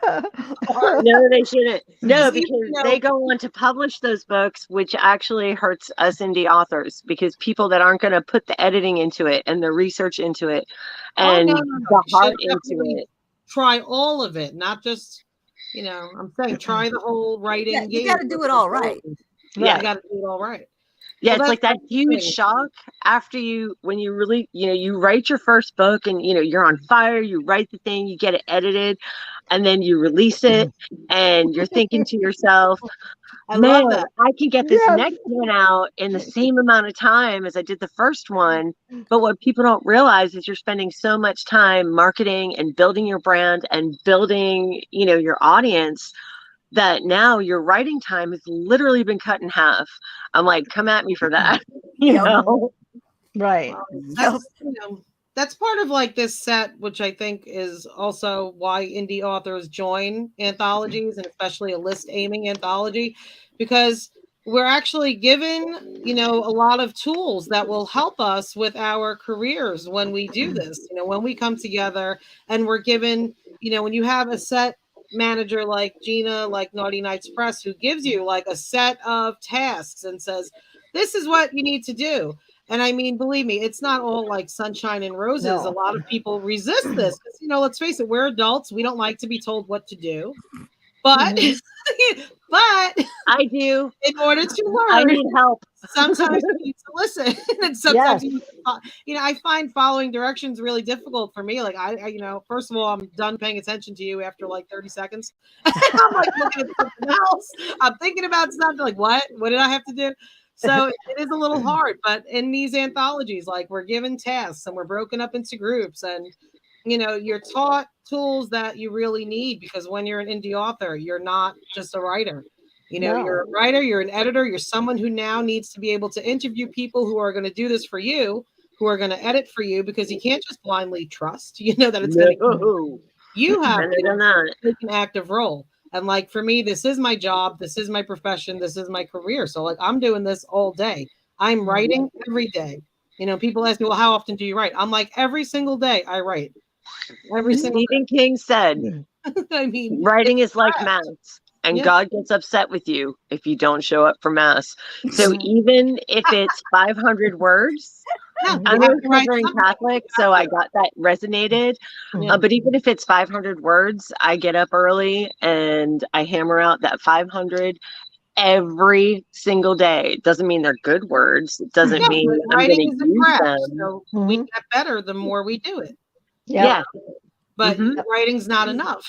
No, they shouldn't. No, See, because they go on to publish those books, which actually hurts us indie authors because people that aren't going to put the editing into it and the research into it and no. the You should heart into definitely it. try all of it, not just, I'm saying try the whole writing. Yeah, you game. got to do it all right. Yeah. You got to do it all right. Yeah, Well, it's like that that's huge thing. shock after when you really, you write your first book and, you're on fire, you write the thing, you get it edited, and then you release it and you're thinking to yourself, I man, love that. I can get this Yes. next one out in the same amount of time as I did the first one. But what people don't realize is you're spending so much time marketing and building your brand and building, your audience, that now your writing time has literally been cut in half. I'm like, come at me for that. Right. That's part of like this set, which I think is also why indie authors join anthologies, and especially a list aiming anthology, because we're actually given, a lot of tools that will help us with our careers when we do this, when we come together and we're given, when you have a set manager like Gina, like Naughty Nights Press, who gives you like a set of tasks and says, this is what you need to do. And I mean, believe me, it's not all like sunshine and roses. No. A lot of people resist this. Let's face it, we're adults. We don't like to be told what to do. But, but I do. In order to learn, I need help. Sometimes you need to listen. And sometimes I find following directions really difficult for me. Like I first of all, I'm done paying attention to you after like 30 seconds. I'm like looking at something else. I'm thinking about something like, what did I have to do? So it is a little hard, but in these anthologies, like we're given tasks and we're broken up into groups, and you're taught tools that you really need, because when you're an indie author, you're not just a writer. You're a writer, you're an editor, you're someone who now needs to be able to interview people who are going to do this for you, who are going to edit for you, because you can't just blindly trust, that it's going to. You have to take an active role. And like for me, this is my job, this is my profession, this is my career. So like I'm doing this all day. I'm writing every day. People ask me, well, how often do you write? I'm like, every single day I write. Every single Stephen King said, I mean, writing is like math, and God gets upset with you if you don't show up for mass. So even if it's 500 words, I'm a recovering Catholic, so I got that resonated. But even if it's 500 words, I get up early and I hammer out that 500 every single day. It doesn't mean they're good words. It doesn't mean I'm going to use them. So we get better the more we do it. Yeah. But writing's not enough.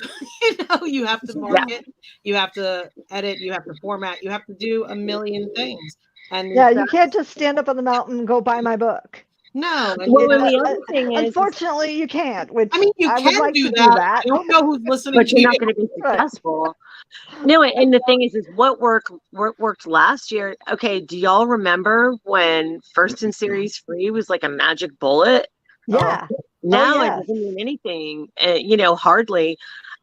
You have to market, you have to edit, you have to format, you have to do a million things. And you can't just stand up on the mountain and go buy my book. No. Well, and the other thing is, unfortunately, you can't. Which I mean, you I can would like do to that. do that. I don't know who's listening, but you're not going to be successful. No, and the thing is what worked last year. Okay, do y'all remember when First in Series Free was like a magic bullet? Yeah. Now it doesn't mean anything, hardly.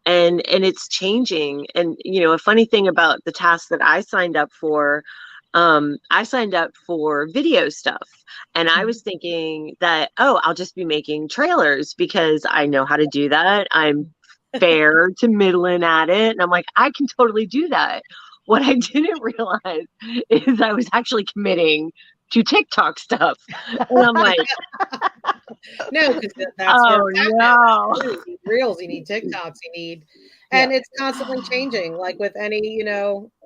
And it's changing. And, a funny thing about the task that I signed up for, I signed up for video stuff, and I was thinking that, oh, I'll just be making trailers because I know how to do that. I'm fair to middling at it. And I'm like, I can totally do that. What I didn't realize is I was actually committing to TikTok stuff. And I'm like, No, because that's oh where it's at. no. You need reels, you need TikToks, you need, and it's constantly changing. Like with any,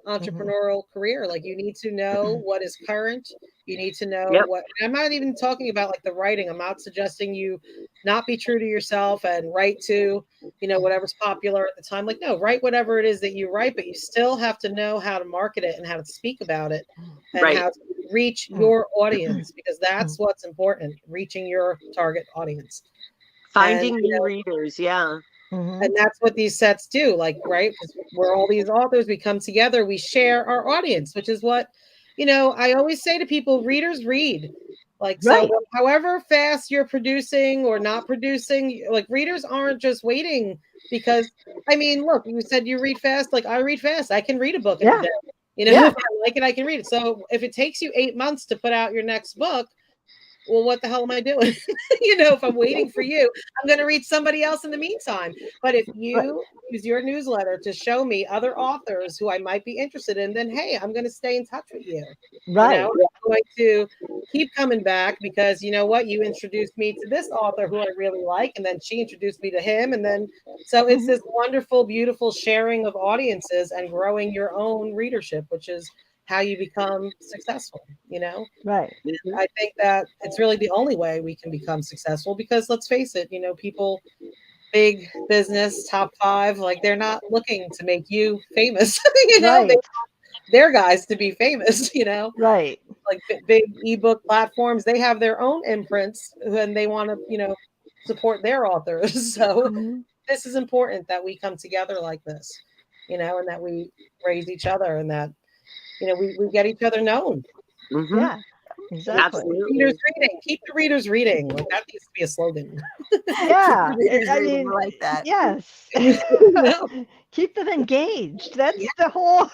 entrepreneurial career, like you need to know what is current. You need to know Yep. what. I'm not even talking about like the writing. I'm not suggesting you not be true to yourself and write to, whatever's popular at the time. Like, no, write whatever it is that you write, but you still have to know how to market it and how to speak about it and Right. how to reach your audience, because that's what's important, reaching your target audience. Finding And, new readers. Yeah. and that's what these sets do, like, right? 'Cause we're all these authors, we come together, we share our audience, which is what, I always say to people, readers read. Like, Right. so however fast you're producing or not producing, like readers aren't just waiting because, look, you said you read fast. Like I read fast. I can read a book in a day. Yeah. If I like it, I can read it. So if it takes you 8 months to put out your next book, well, what the hell am I doing? If I'm waiting for you, I'm going to read somebody else in the meantime. But if you use your newsletter to show me other authors who I might be interested in, then hey, I'm going to stay in touch with you. Right. I'm going to keep coming back because you know what? You introduced me to this author who I really like, and then she introduced me to him. And then, so it's this wonderful, beautiful sharing of audiences and growing your own readership, which is how you become successful, Right. I think that it's really the only way we can become successful because let's face it, people, big business, top 5, like they're not looking to make you famous, Right. they're guys to be famous, Right. like big ebook platforms, they have their own imprints and they want to, support their authors. So this is important that we come together like this, and that we raise each other and that, we get each other known. Mhm. Yeah. Exactly. Absolutely. Readers reading. Keep the readers reading. Like that needs to be a slogan. Yeah. Readers I reading, mean, I like that. yes. No. Keep them engaged. That's the whole,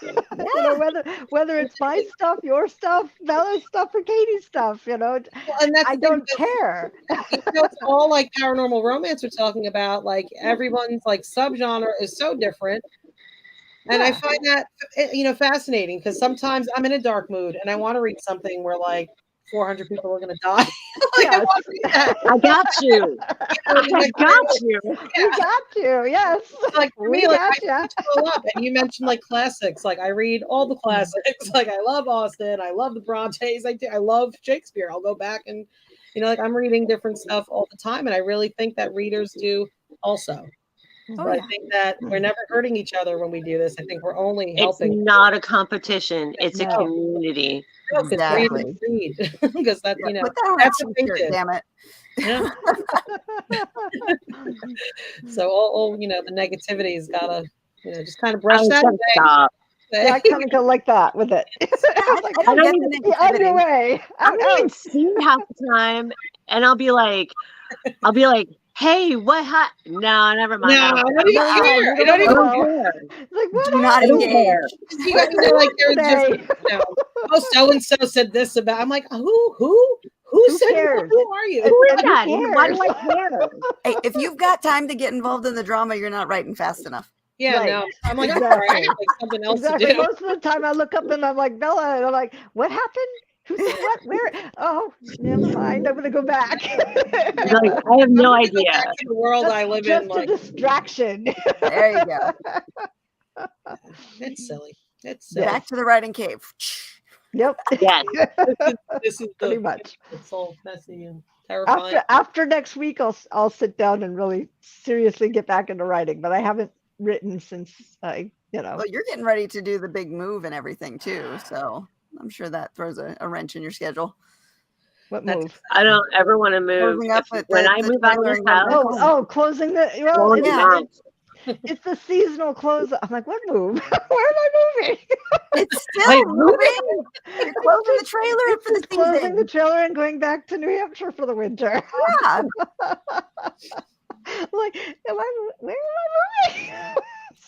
whether it's my stuff, your stuff, Bella's stuff, or Katie's stuff, Well, and that's I the thing, don't care. it's all like paranormal romance we're talking about. Like everyone's like subgenre is so different. And I find that, fascinating because sometimes I'm in a dark mood and I want to read something where like 400 people are going to die. Yes. I got you. I got you. We got you. Yes. Like for me, We like got I ya. scroll up and you mentioned like classics. Like I read all the classics. Like I love Austen. I love the Brontes. I love Shakespeare. I'll go back and, like I'm reading different stuff all the time. And I really think that readers do also. So I think that we're never hurting each other when we do this. I think we're only It's helping. not a competition. It's a No. community. Exactly. Because that, Put that on that's a what they t-shirt, do. damn it. Yeah. So all the negativity's gotta, just kind of brush I was that gonna away. stop. Yeah, I kind of go like that with it. Like, I don't I get don't the be on your negativity. way. I don't even see it half the time, and I'll be like, hey, what? No, never mind. No, I don't even No, care. you I don't don't even know. care. Like, what Do not happened? engage. You got like there's just Today? oh so and so said this about. I'm like who said cares? who are you? Who is And who that? And why do cares? I care? Hey, if you've got time to get involved in the drama, you're not writing fast enough. Yeah, Right. no. I'm like, Exactly. all right, I got like something else Exactly. to do. Most of the time, I look up and I'm like, Bella, and I'm like, what happened? Who said what? Where? Oh, never mind. I'm gonna go back. Like, I have no I'm gonna go idea. back to the world I live just in. a Like distraction. There you go. it's silly. It's silly. Back to the writing cave. Yep. Yes. This is Pretty the much. it's all messy and terrifying. After next week, I'll sit down and really seriously get back into writing. But I haven't written since Well, you're getting ready to do the big move and everything too, so I'm sure that throws a wrench in your schedule. What That's move? I don't ever want to move. Closing up with When the- I the move out of trailer this and going house, back home. Closing the well, going yeah. back. it's the seasonal close. I'm like, what move? Where am I moving? It's still moving. You're closing the trailer It's for the just closing the season. trailer and going back to New Hampshire for the winter. Yeah. I'm like, where am I moving?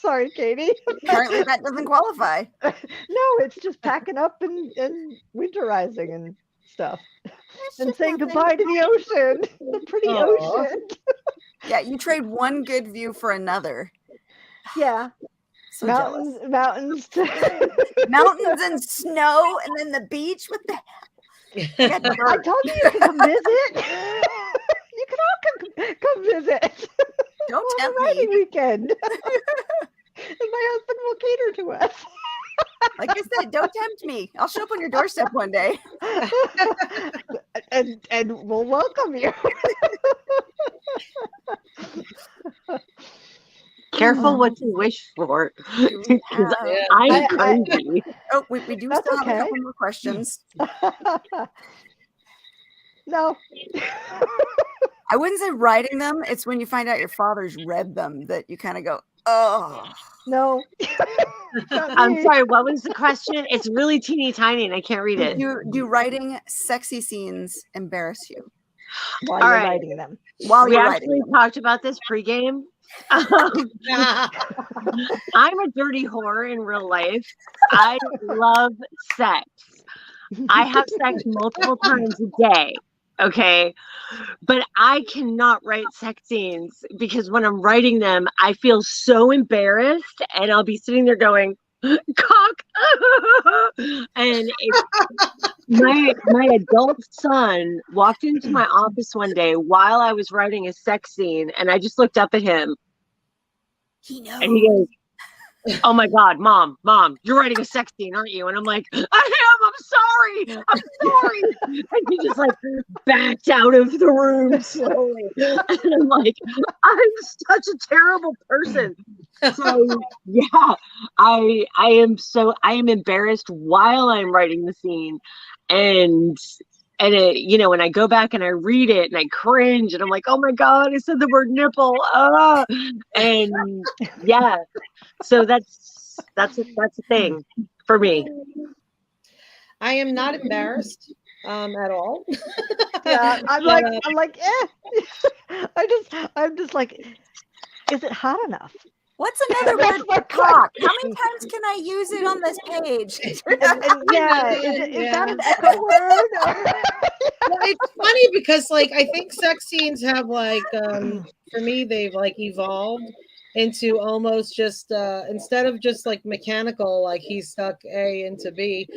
Sorry, Katie. Apparently that doesn't qualify. No, it's just packing up and winterizing and stuff. And saying goodbye to the ocean, the pretty Aw. ocean. Yeah, you trade one good view for another. Yeah, So jealous. mountains. Mountains and snow, and then the beach. What the hell? I told you you could come visit. You can all come visit. Don't on tempt a writing me. weekend. And my husband will cater to us. Like I said, don't tempt me. I'll show up on your doorstep one day. and we'll welcome you. Careful what you wish for. Do we 'Cause have- I'm I- crazy. Oh, we do That's still have a okay. couple more questions. No. I wouldn't say writing them. It's when you find out your father's read them that you kind of go, oh. No. Not I'm me. sorry, what was the question? It's really teeny tiny and I can't read it. Do writing sexy scenes embarrass you While All you're right. writing them. while We you're actually writing them? talked about this pregame. I'm a dirty whore in real life. I love sex. I have sex multiple times a day. Okay. But I cannot write sex scenes because when I'm writing them, I feel so embarrassed and I'll be sitting there going, cock. And my adult son walked into my office one day while I was writing a sex scene and I just looked up at him He knows. and he goes, oh my God, mom, you're writing a sex scene, aren't you? And I'm like, I am, I'm sorry. And he just like backed out of the room slowly. And I'm like, I'm such a terrible person. So yeah, I am embarrassed while I'm writing the scene. And it, you know, when I go back and I read it and I cringe and I'm like, oh my God, I said the word nipple. And yeah. So that's a thing for me. I am not embarrassed at all. Yeah, I'm Yeah. like, I'm just like, is it hot enough? What's another That's word my for cock? How many times can I use it on this page? And yeah, is that an echo word? Well, it's funny because like I think sex scenes have like for me they've like evolved into almost just instead of just like mechanical like he stuck A into B,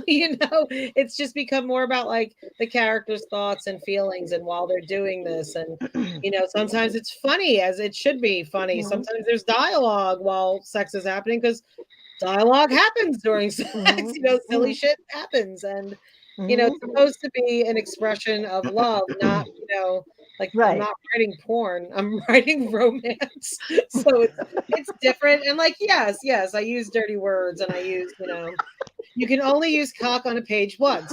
you know, it's just become more about like the character's thoughts and feelings and while they're doing this, and you know, sometimes it's funny as it should be funny, Mhm. sometimes there's dialogue while sex is happening because dialogue happens during sex. Mhm. You know, silly shit happens, and you know, it's supposed to be an expression of love, not, you know, like I'm Right. not writing porn, I'm writing romance. So it's different. And like, yes, I use dirty words and I use, you know, you can only use cock on a page once.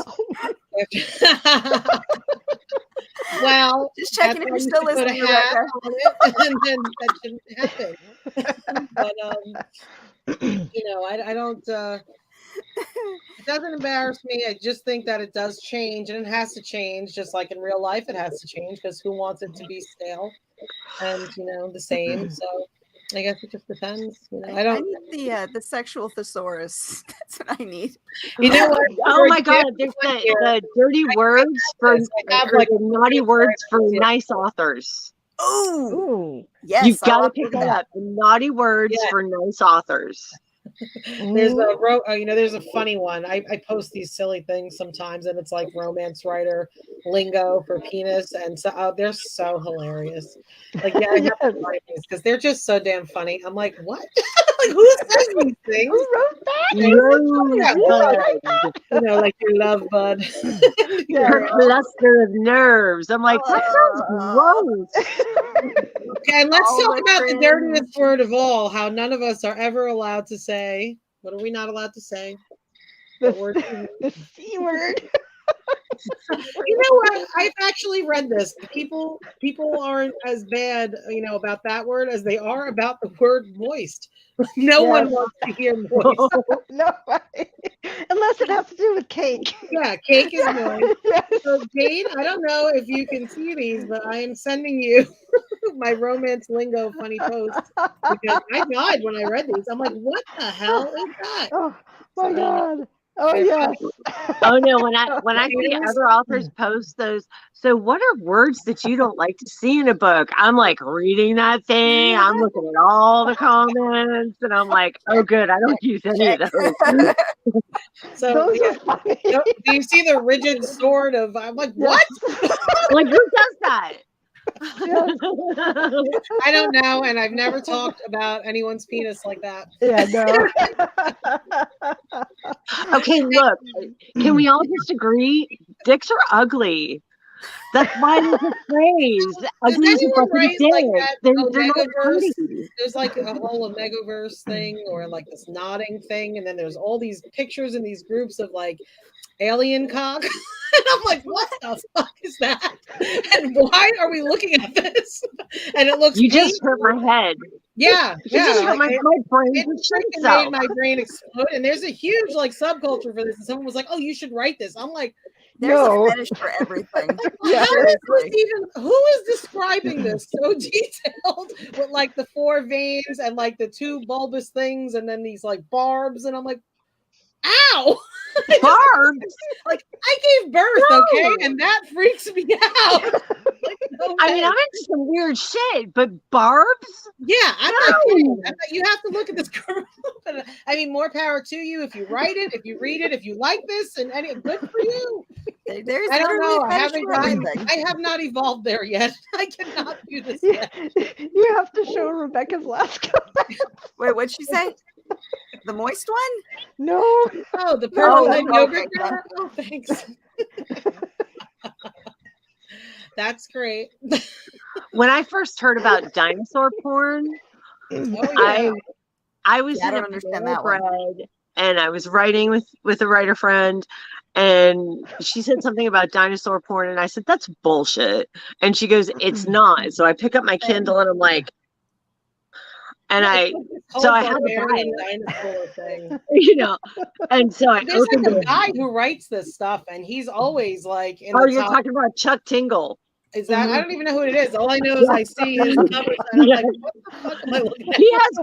Well, Just checking if that's you're why still you should put a listening, hat Rebecca. on it, and then that shouldn't happen. But you know, I don't it doesn't embarrass me. I just think that it does change and it has to change, just like in real life it has to change, because who wants it to be stale and you know the same. So I guess it just depends. You know, I I don't need the sexual thesaurus. That's what I need. you know what? Oh my God, there's the dirty words for I have, or like, the naughty words for nice authors. Oh, Ooh. yes. You've got to I'll pick do that up. The naughty words Yeah. for nice authors. There's a you know, there's a funny one. I post these silly things sometimes, and it's like romance writer lingo for penis, and so they're so hilarious. Like, yeah, I have to Yes. find these because they're just so damn funny. I'm like, what? Like, who says these things? Who wrote that? Rosebud, You know, like your love bud. Yeah. her cluster of nerves. I'm like, that sounds gross. Okay, and let's All talk the about the cringe. dirtiest word of all. How none of us are ever allowed to say. What are we not allowed to say? What word? The C word. You know what? I've actually read this. People aren't as bad, you know, about that word as they are about the word moist. No Yes. one wants to hear moist. No, unless it has to do with cake. Yeah, cake is moist. Yes. So, Jade, I don't know if you can see these, but I am sending you my romance lingo funny posts because I died when I read these. I'm like, what the hell is that? Oh my So, God. Oh I- yes. Oh no, when I see Haters. other authors post those, so what are words that you don't like to see in a book? I'm like reading that thing, I'm looking at all the comments, and I'm like, oh good, I don't use any of those. So Those yeah. are funny. Do you see the rigid sword of? I'm like, what? Like who does that? Yes. I don't know, and I've never talked about anyone's penis like that. Yeah, no. Okay, look, can we all just agree? Dicks are ugly. That's why there's a phrase. Ugly is a anyone fucking write dick. like that They're not Omegaverse? pretty. There's like a whole Omegaverse thing, or like this nodding thing, and then there's all these pictures in these groups of like alien cock. And I'm like, what the fuck is that? And why are we looking at this? And it looks You just painful. hurt my head. Yeah, You just hurt like, my brain. it to shit freaking made itself. my brain explode. And there's a huge like subculture for this. And someone was like, "Oh, you should write this." I'm like, There's No. a fetish for everything. Yeah. how is this Seriously. even? Who is describing this so detailed with like the 4 veins and like the 2 bulbous things and then these like barbs? And I'm like, ow! Barbs. Like I gave birth, okay, and that freaks me out. Like, no I mean, way. I'm into some weird shit, but barbs? Yeah, I'm not No. kidding. You have to look at this girl. I mean, more power to you if you write it, if you read it, if you like this, and any good for you. There's I don't literally know. a fetish for everything. I have not evolved there yet. I cannot do this You, yet. you have to show Rebecca's last comment. Wait, what'd she say? The moist one? No. Oh, the purple Oh, and okay, yogurt yeah. girl. Oh, thanks. That's great. When I first heard about dinosaur porn, Oh yeah. I was Yeah, I in don't a understand that one. bread and I was writing with a writer friend, and she said something about dinosaur porn, and I said, that's bullshit. And she goes, it's not. So I pick up my Kindle and I'm like, and I It's so a I had to buy barbarian it. dinosaur thing. You know, and so I There's opened like a it. guy who writes this stuff, and he's always like in Oh, the you're top. talking about Chuck Tingle. Is that? I don't even know who it is. All I know is I see his covers, and I'm Yeah. like, what the fuck am I looking at? He has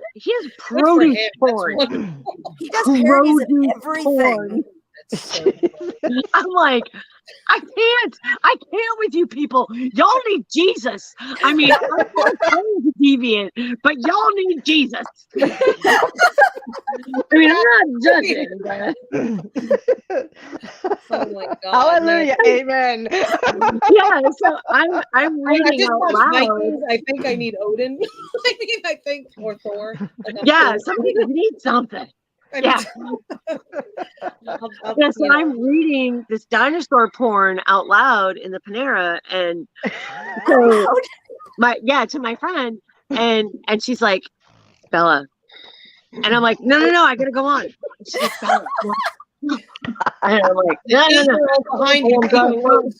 Good for produce him. That's porn. wonderful. He does parodies of Produce everything. porn. That's so funny. I'm like, I can't with you people. Y'all need Jesus. I mean, I'm so deviant, but y'all need Jesus. I mean, I'm not judging, but Oh my god. Hallelujah. Amen. yeah. So I'm I reading just out watched loud. Vikings. I think I need Odin. I think or Thor. Like, I'm Yeah, Thor. somebody needs something. I Yeah. I'll, Yeah, so you know. I'm reading this dinosaur porn out loud in the Panera, and so to my friend, and she's like, Bella, and I'm like, no, I gotta go on. She's like, Bella, no. And I'm like, no. Behind And I'm going, you. no.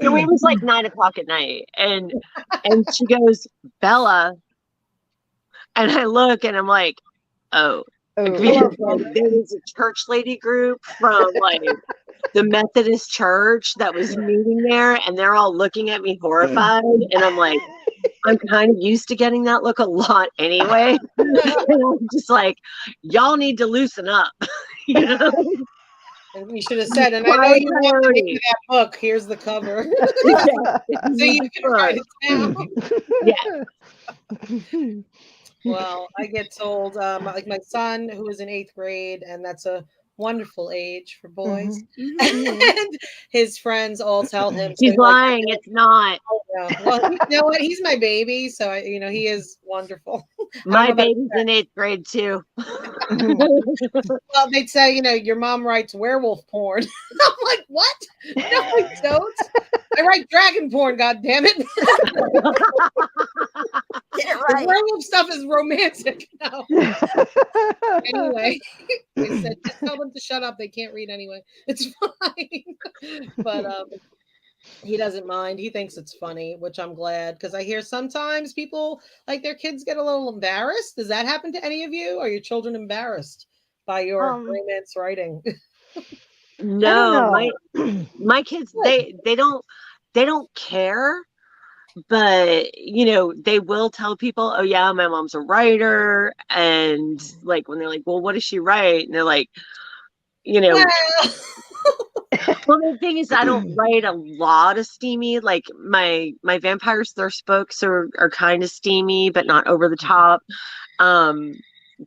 So it was like 9:00 at night, and she goes, Bella, and I look, and I'm like, oh. Oh, Because there was a church lady group from like the Methodist church that was meeting there, and they're all looking at me horrified, and I'm like, I'm kind of used to getting that look a lot anyway. And I'm just like, y'all need to loosen up. You know? And you should have said, and I know you want to make that book. Here's the cover. So you can write it down. Yeah. Well, I get told, like my son, who is in 8th grade, and that's a wonderful age for boys. And his friends all tell him. He's so, like, lying. It's not. no. Well, you know what? He's my baby, so he is wonderful. My know about baby's in 8th grade too. Well, they'd say, your mom writes werewolf porn. I'm like, what? No, I don't. I write dragon porn. God damn it! Get it The right. werewolf stuff is romantic. No. Anyway, they said just tell them to shut up. They can't read anyway. It's fine. But he doesn't mind. He thinks it's funny, which I'm glad, because I hear sometimes people like their kids get a little embarrassed. Does that happen to any of you? Are your children embarrassed by your romance writing? No, my kids they don't care. but they will tell people, oh yeah, my mom's a writer. And like when they're like, well, what does she write? And they're like, Well, well, the thing is, I don't write a lot of steamy. Like my Vampires Thirst books are kind of steamy, but not over the top.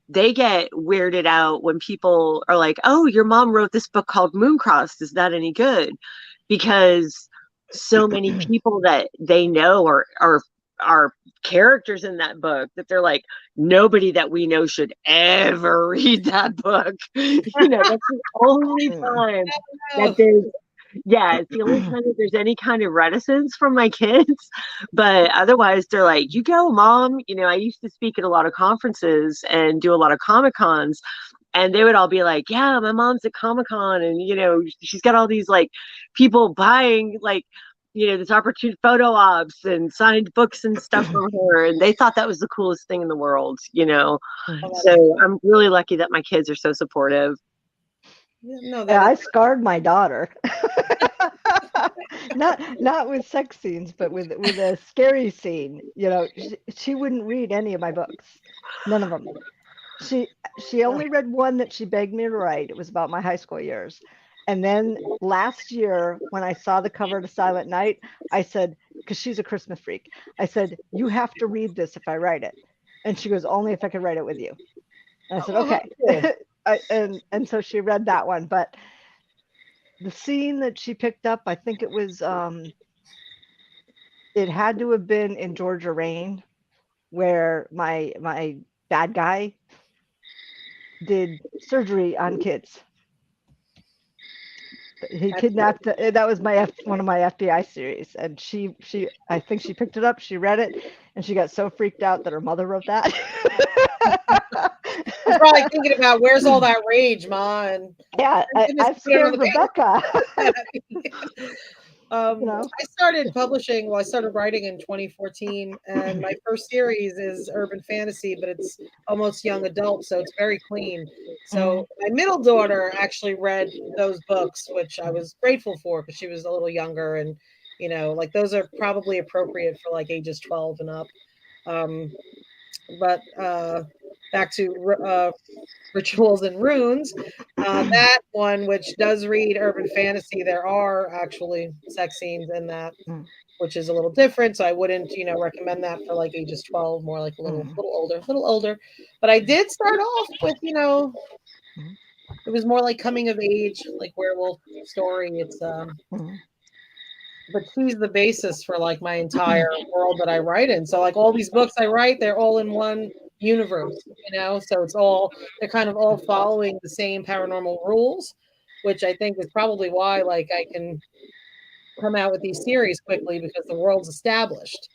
They get weirded out when people are like, oh, your mom wrote this book called Mooncross. Is that any good? Because so many people that they know are characters in that book that they're like, nobody that we know should ever read that book. That's the only time that it's the only time that there's any kind of reticence from my kids. But otherwise, they're like, you go, Mom. I used to speak at a lot of conferences and do a lot of Comic-Cons. And they would all be like, yeah, my mom's at Comic-Con. And, she's got all these like people buying like, this opportunity photo ops and signed books and stuff from her. And they thought that was the coolest thing in the world, So I'm really lucky that my kids are so supportive. no, I scarred my daughter. not with sex scenes, but with a scary scene. She wouldn't read any of my books, none of them. She only read one that she begged me to write. It was about my high school years. And then last year, when I saw the cover to Silent Night, I said, because she's a Christmas freak, I said, you have to read this if I write it. And she goes, only if I could write it with you. And I said, okay. And so she read that one. But the scene that she picked up, I think it was, it had to have been in Georgia Rain, where my bad guy did surgery on kids. He kidnapped. That was one of my FBI series, and she I think she picked it up. She read it, and she got so freaked out that her mother wrote that. I'm probably thinking about where's all that rage, Ma. And yeah, I've scared Rebecca. I started publishing. Well, I started writing in 2014, and my first series is urban fantasy, but it's almost young adult, so it's very clean. So my middle daughter actually read those books, which I was grateful for because she was a little younger, and like those are probably appropriate for like ages 12 and up. But back to Rituals and Runes, that one, which does read urban fantasy, there are actually sex scenes in that, which is a little different. So I wouldn't, recommend that for like ages 12, more like a little older. But I did start off with, it was more like coming of age, like werewolf story. It's but she's the basis for like my entire world that I write in. So like all these books I write, they're all in one universe, so it's they're kind of all following the same paranormal rules, which I think is probably why like I can come out with these series quickly, because the world's established,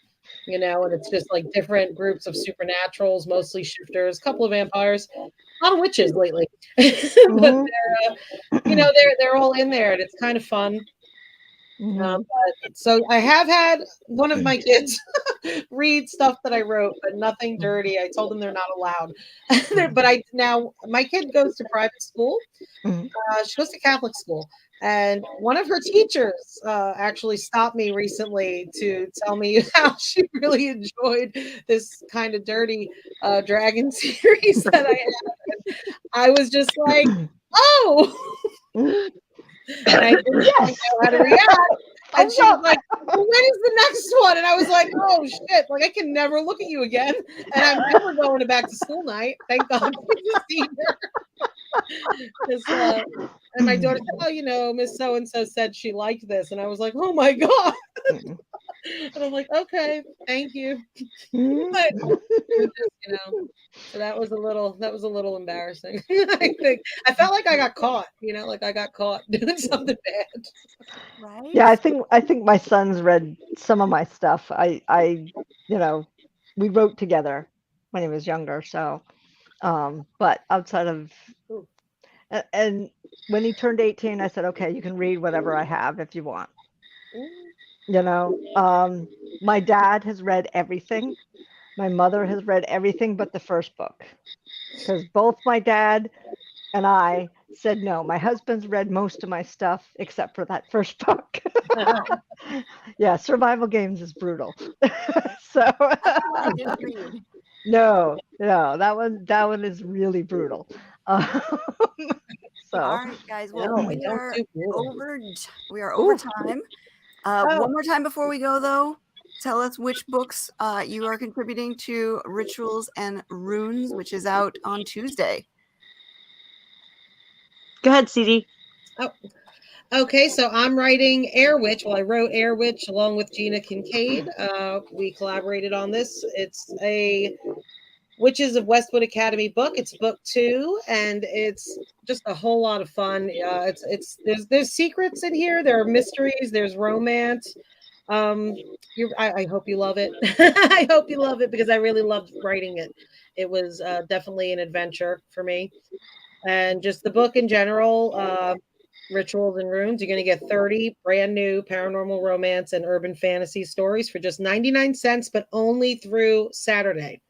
and it's just like different groups of supernaturals, mostly shifters, a couple of vampires, a lot of witches lately. But they're all in there, and it's kind of fun. So I have had one of my kids read stuff that I wrote, but nothing dirty. I told them they're not allowed. But now my kid goes to private school. She goes to Catholic school, and one of her teachers actually stopped me recently to tell me how she really enjoyed this kind of dirty dragon series that I had. I was just like, oh. And I didn't know how to react. And she was like, well, when is the next one? And I was like, oh shit, like I can never look at you again. And I'm never going to back to school night. Thank God for this either. And my daughter said, oh, Miss So-and-so said she liked this. And I was like, oh my God. And I'm like, okay, thank you. But, so that was a little embarrassing. I think I felt like I got caught, like I got caught doing something bad. Right? Yeah, I think my son's read some of my stuff. We wrote together when he was younger, so but outside of and when he turned 18, I said, okay, you can read whatever I have if you want. My dad has read everything. My mother has read everything but the first book, because both my dad and I said no. My husband's read most of my stuff except for that first book. Yeah, survival games is brutal. So I didn't read. no, that one is really brutal. Um, so All right, guys. Well, No, I we don't are do brutal. we are over Ooh. time. Oh. One more time before we go, though. Tell us which books you are contributing to Rituals and Runes, which is out on Tuesday. Go ahead, CD. Okay, so I'm writing Air Witch. Well, I wrote Air Witch along with Gina Kincaid. We collaborated on this. It's a Witches of Westwood Academy book. It's book 2, and it's just a whole lot of fun. There's secrets in here. There are mysteries. There's romance. I hope you love it. I hope you love it because I really loved writing it. It was definitely an adventure for me, and just the book in general. Rituals and Runes. You're going to get 30 brand new paranormal romance and urban fantasy stories for just 99 cents, but only through Saturday.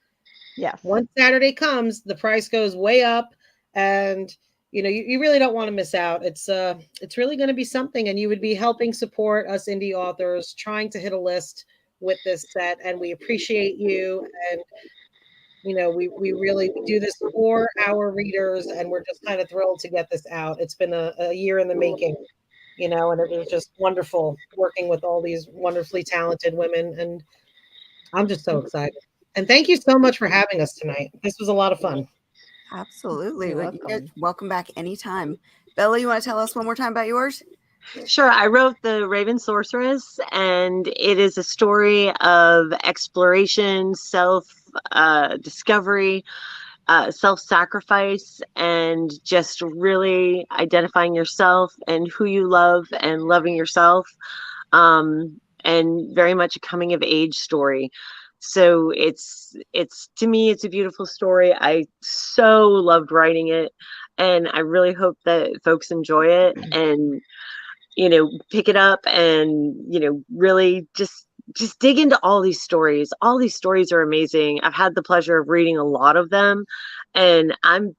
yes. Once Saturday comes, the price goes way up, and you really don't want to miss out. It's really going to be something, and you would be helping support us indie authors trying to hit a list with this set, and we appreciate you. And we really do this for our readers, and we're just kind of thrilled to get this out. It's been a year in the making, and it was just wonderful working with all these wonderfully talented women, and I'm just so excited. And thank you so much for having us tonight. This was a lot of fun. Absolutely. You're Well, you guys welcome. welcome back anytime. Bella, you want to tell us one more time about yours? Sure. I wrote The Raven Sorceress, and it is a story of exploration, discovery, self-sacrifice, and just really identifying yourself and who you love and loving yourself. And very much a coming of age story. So it's to me, it's a beautiful story. I so loved writing it, and I really hope that folks enjoy it and pick it up and really just dig into all these stories. All these stories are amazing. I've had the pleasure of reading a lot of them, and I'm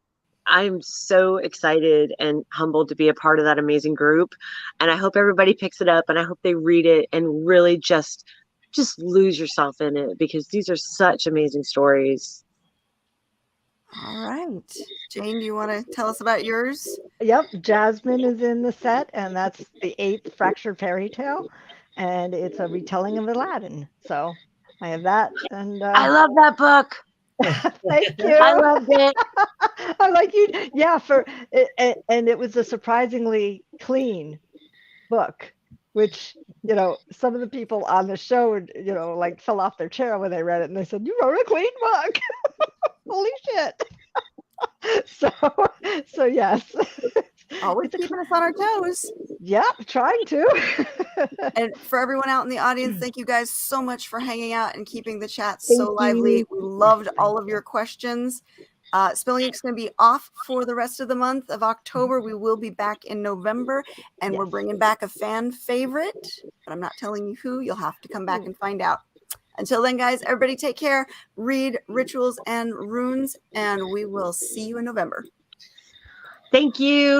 so excited and humbled to be a part of that amazing group. And I hope everybody picks it up, and I hope they read it and really just lose yourself in it, because these are such amazing stories. All right. Jane, do you want to tell us about yours? Yep, Jasmine is in the set, and that's the 8th Fractured Fairy Tale, and it's a retelling of Aladdin. So I have that, and I love that book. thank you. I loved it. I like you. Yeah, and it was a surprisingly clean book, which some of the people on the show would like fell off their chair when they read it, and they said, "You wrote a clean book." Holy shit. So yes. Always keeping us on our toes. Yep, trying to. And for everyone out in the audience, thank you guys so much for hanging out and keeping the chat so lively. We loved all of your questions. Spilling Ink's going to be off for the rest of the month of October. We will be back in November, and we're bringing back a fan favorite, but I'm not telling you who. You'll have to come back and find out. Until then, guys, everybody take care. Read Rituals and Runes, and we will see you in November. Thank you.